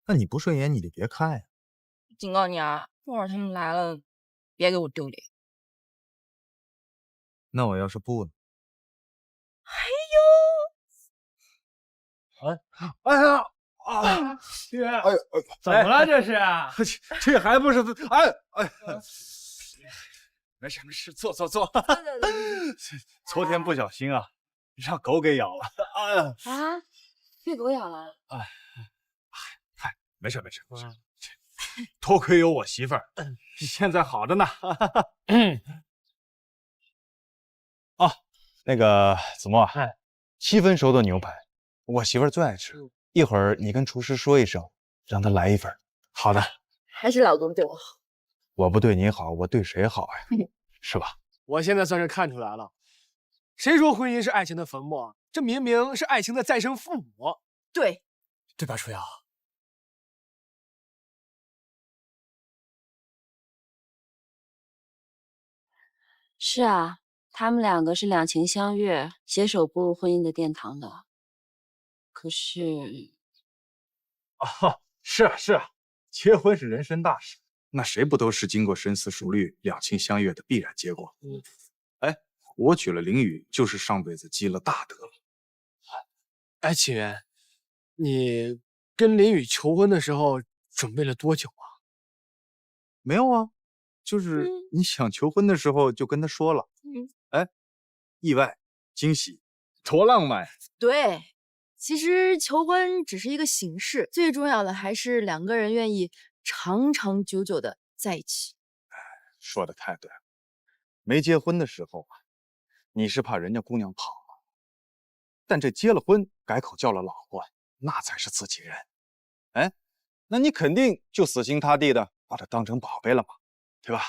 那你不顺眼，你就别看呀。
警告你啊，一会儿他们来了，别给我丢脸。
那我要是不呢？
哎呀啊！爹，怎么了这是？
这还不是没事没事，坐。昨天不小心啊，让狗给咬了。
啊，被狗咬了？
嗨，没事。多亏有我媳妇儿，现在好着呢。哦，那个子墨，7分熟的牛排，我媳妇儿最爱吃。一会儿你跟厨师说一声，让他来一份。好的。
还是老公对我好。
我不对你好，我对谁好呀？是吧？
我现在算是看出来了，谁说婚姻是爱情的坟墓？这明明是爱情的再生父母。
对
吧，初瑶？
是啊，他们两个是两情相悦，携手步入婚姻的殿堂的。可是，
是啊，结婚是人生大事，那谁不都是经过深思熟虑、两情相悦的必然结果？哎，我娶了林雨，就是上辈子积了大德了。
哎，启源，你跟林雨求婚的时候准备了多久啊？
没有啊，就是你想求婚的时候就跟他说了。哎，意外惊喜，多浪漫呀！
对。其实求婚只是一个形式，最重要的还是两个人愿意长长久久的在一起。
说的太对了，没结婚的时候啊，你是怕人家姑娘跑了，但这结了婚改口叫了老婆，那才是自己人。哎，那你肯定就死心塌地的把她当成宝贝了嘛，对吧？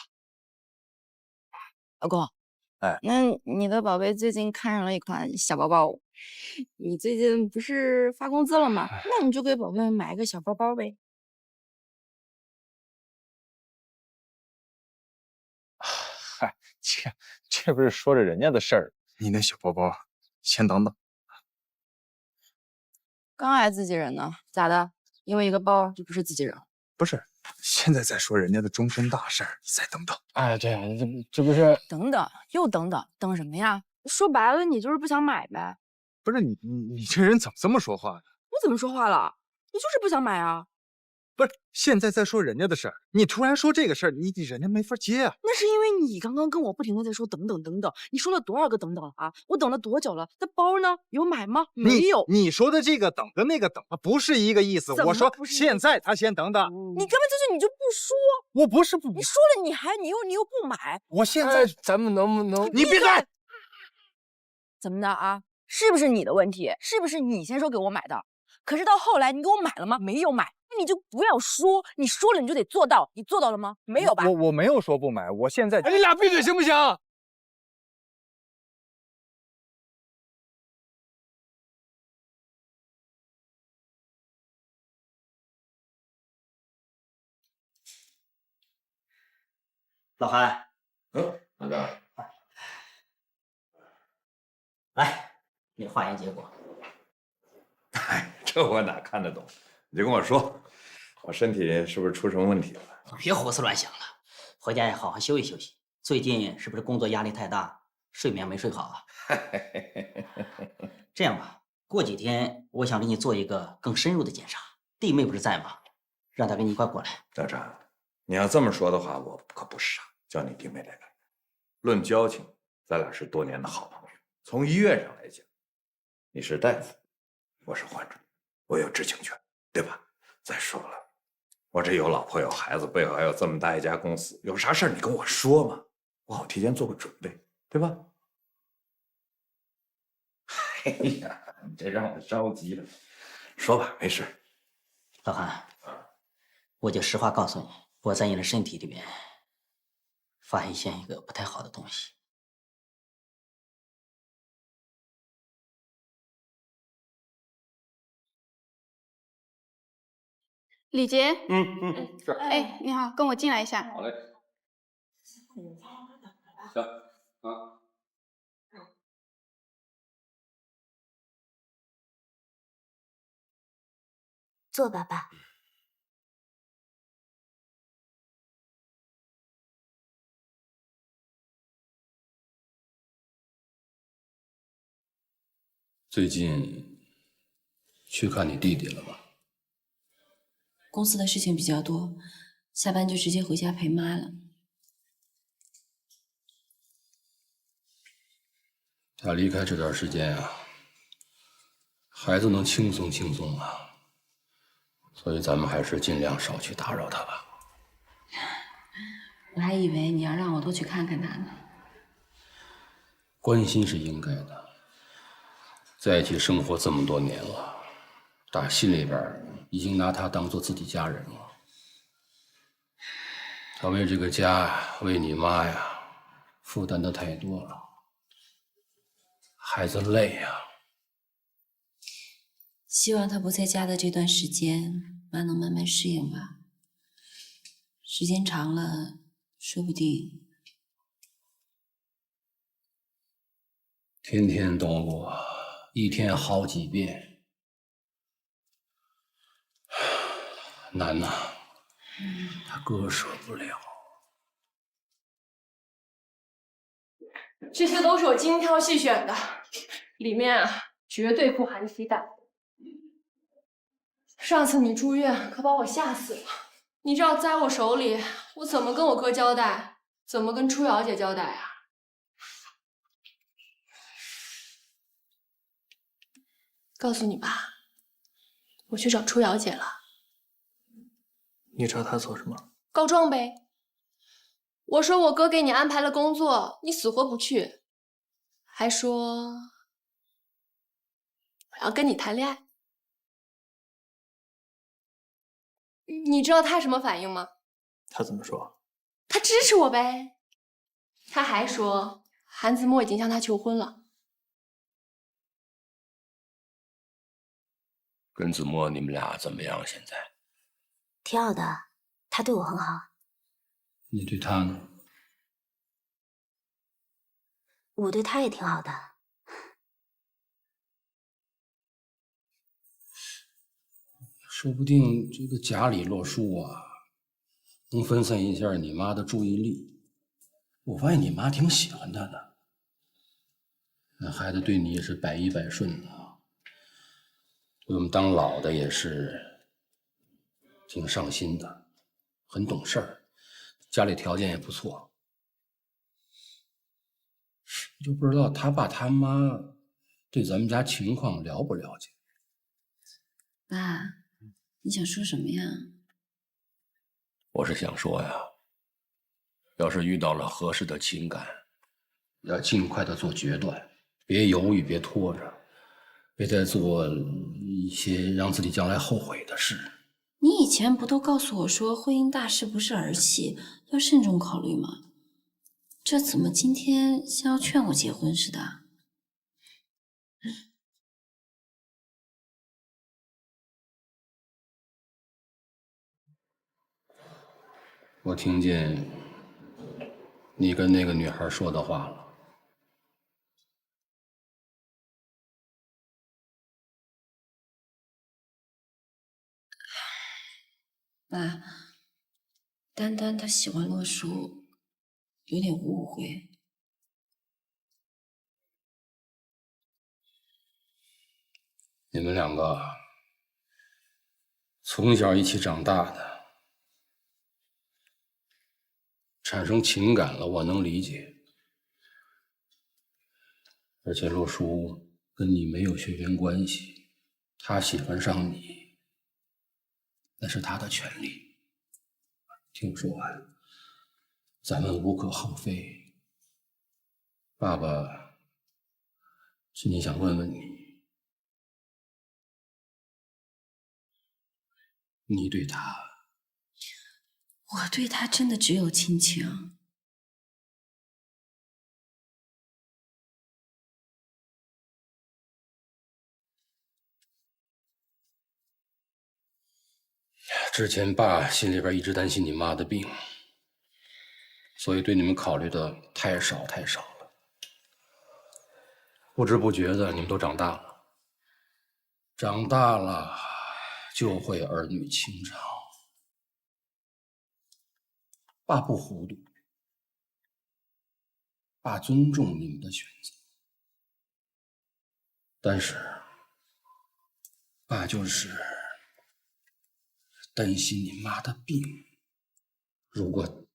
老公，那你的宝贝最近看上了一款小包包，你最近不是发工资了吗？那你就给宝贝买一个小包包呗。
嗨，这不是说着人家的事儿，你那小包包先等等。
刚爱自己人呢，咋的？因为一个包就不是自己人了？
不是，现在在说人家的终身大事儿，你再等等。
哎，对，这不是
等等又等等，等什么呀？说白了，你就是不想买呗。
不是你这人怎么这么说话呢？
我怎么说话了？你就是不想买啊？
不是，现在在说人家的事儿，你突然说这个事儿，人家没法接啊。
那是因为你刚刚跟我不停的在说等等等等，你说了多少个等等啊？我等了多久了？那包呢？有买吗？没有。
你说的这个等跟那个等不是一个意思。我说现在他先等等。
你根本就是你就不说。
我不是不，
你说了你又不买。
我现在
咱们能不能？
你闭嘴！
怎么的啊？是不是你的问题？是不是你先说给我买的？可是到后来你给我买了吗？没有买。那你就不要说，你说了你就得做到，你做到了吗？没有吧？
我没有说不买，我现在
哎，你俩闭嘴行不行？
老韩，
老张，
来，你化验结果。
这我哪看得懂？你就跟我说，我身体是不是出什么问题了？
别胡思乱想了，回家也好好休息休息。最近是不是工作压力太大，睡眠没睡好啊？这样吧，过几天我想给你做一个更深入的检查。弟妹不是在吗？让她跟你一块过来。
张张，你要这么说的话，我可不傻，叫你弟妹来干。论交情，咱俩是多年的好朋友。从医院上来讲，你是大夫，我是患者，我有知情权，对吧？再说了，我这有老婆有孩子，背后还有这么大一家公司，有啥事儿你跟我说嘛，我好提前做个准备，对吧？哎呀，你这让我着急了。说吧，没事。
老韩，我就实话告诉你，我在你的身体里面发现一个不太好的东西。
李杰，
是。
哎，你好，跟我进来一下。
好嘞。行啊。
坐吧，爸。
最近去看你弟弟了吗？
公司的事情比较多，下班就直接回家陪妈了。
他离开这段时间啊，孩子能轻松轻松啊，所以咱们还是尽量少去打扰他吧。
我还以为你要让我多去看看他呢。
关心是应该的，在一起生活这么多年了，打心里边已经拿他当做自己家人了。他为这个家，为你妈呀，负担的太多了，孩子累呀。
希望他不在家的这段时间，妈能慢慢适应吧。时间长了，说不定
天天动过，一天好几遍，难呐，他割舍不了。
这些都是我精挑细选的，里面啊绝对不含鸡蛋。上次你住院可把我吓死了，你这要栽我手里，我怎么跟我哥交代？怎么跟初瑶姐交代啊？告诉你吧，我去找初瑶姐了。
你找她做什么？
告状呗。我说我哥给你安排了工作，你死活不去，还说我要跟你谈恋爱。你知道他什么反应吗？
她怎么说？
他支持我呗。他还说韩子墨已经向他求婚了。
跟子墨你们俩怎么样？现在
挺好的，他对我很好。
你对他呢？
我对他也挺好的。
说不定这个家里洛书啊，能分散一下你妈的注意力。我发现你妈挺喜欢他的，那孩子对你也是百依百顺的，对我们当老的也是挺上心的，很懂事儿，家里条件也不错。就不知道他爸他妈对咱们家情况了不了解？
爸，你想说什么呀？
我是想说呀，要是遇到了合适的情感，要尽快的做决断，别犹豫，别拖着，别再做一些让自己将来后悔的事。
你以前不都告诉我说婚姻大事不是儿戏，要慎重考虑吗？这怎么今天像要劝我结婚似的？
我听见你跟那个女孩说的话了。
爸，丹丹她喜欢洛书，有点误会。
你们两个从小一起长大的，产生情感了，我能理解。而且洛书跟你没有血缘关系，他喜欢上你，那是他的权利。听说完，咱们无可厚非。爸爸今天想问问你，你对他，
我对他真的只有亲情。
之前爸心里边一直担心你妈的病，所以对你们考虑的太少太少了。不知不觉的，你们都长大了，长大了就会儿女情长。爸不糊涂，爸尊重你们的选择，但是爸就是担心你妈的病，如果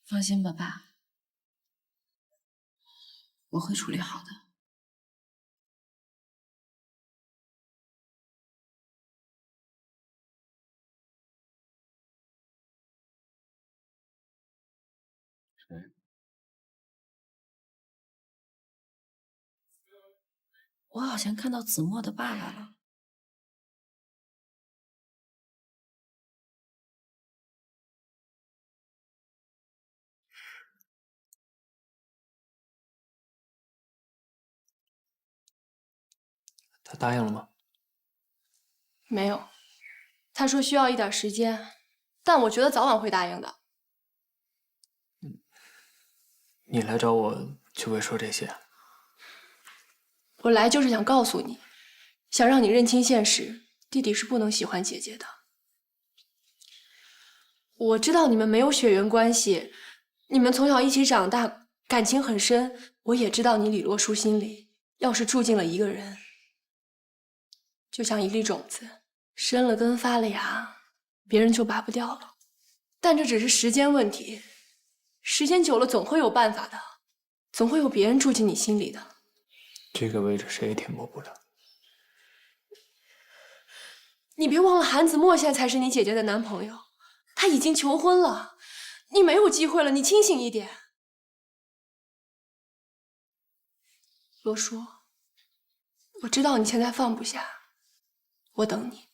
放心吧，爸，我会处理好的。我好像看到子墨的爸爸了。
他答应了吗？
没有，他说需要一点时间，但我觉得早晚会答应的。
你来找我就为说这些？
我来就是想告诉你，想让你认清现实，弟弟是不能喜欢姐姐的。我知道你们没有血缘关系，你们从小一起长大，感情很深。我也知道你李洛书心里要是住进了一个人，就像一粒种子，生了根发了芽，别人就拔不掉了。但这只是时间问题，时间久了总会有办法的，总会有别人住进你心里的。
这个位置谁也填补不了。
你别忘了，韩子墨现在才是你姐姐的男朋友，他已经求婚了，你没有机会了，你清醒一点。罗叔，我知道你现在放不下，我等你。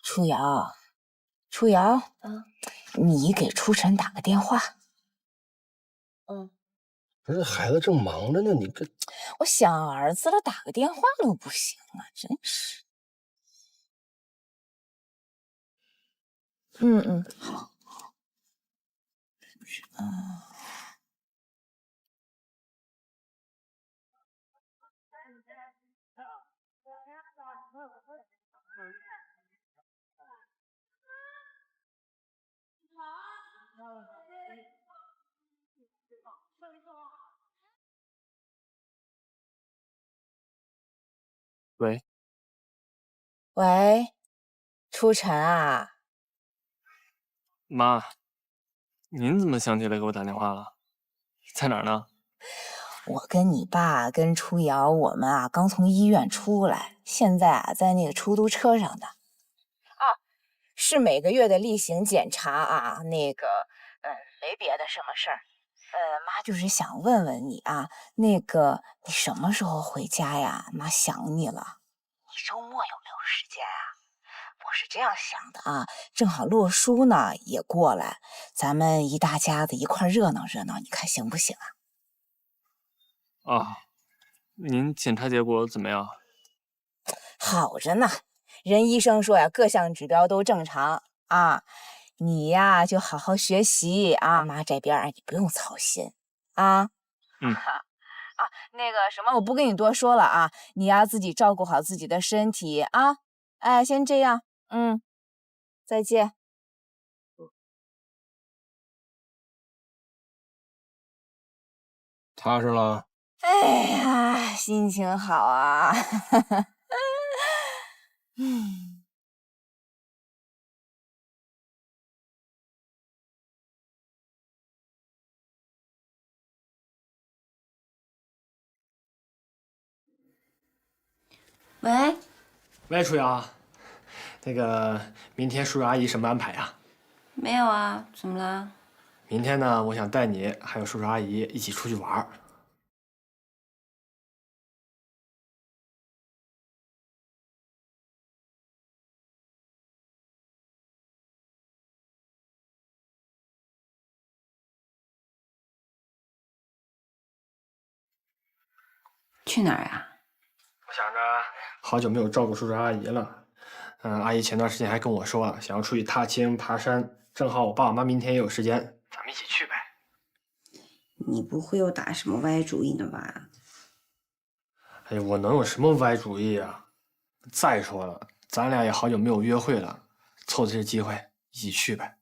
初瑶，初瑶，你给初晨打个电话。
不是孩子正忙着呢，你这
我想儿子了，打个电话都不行啊，真是。好。
喂，
喂，初晨啊，
妈，您怎么想起来给我打电话了？在哪儿呢？
我跟你爸跟初瑶，我们啊刚从医院出来，现在啊在那个出租车上的。啊，是每个月的例行检查啊，那个没别的什么事儿。妈就是想问问你啊，那个你什么时候回家呀？妈想你了。你周末有没有时间啊？我是这样想的啊，正好洛叔呢也过来，咱们一大家子一块热闹热闹，你看行不行啊？
啊，您检查结果怎么样？
好着呢，人医生说呀，各项指标都正常啊。你呀就好好学习啊，妈这边你不用操心啊。
嗯。
啊，那个什么，我不跟你多说了啊，你呀自己照顾好自己的身体啊。哎，先这样，再见。
踏实了。
哎呀，心情好啊。
喂，
喂，舒瑶，那个明天叔叔阿姨什么安排呀？
没有啊，怎么了？
明天呢，我想带你还有叔叔阿姨一起出去玩儿。
去哪儿啊？
我想着好久没有照顾叔叔阿姨了，阿姨前段时间还跟我说了，想要出去踏青、爬山，正好我爸我妈明天也有时间，咱们一起去呗。
你不会又打什么歪主意呢吧？
哎呀，我能有什么歪主意啊？再说了，咱俩也好久没有约会了，凑这机会一起去呗。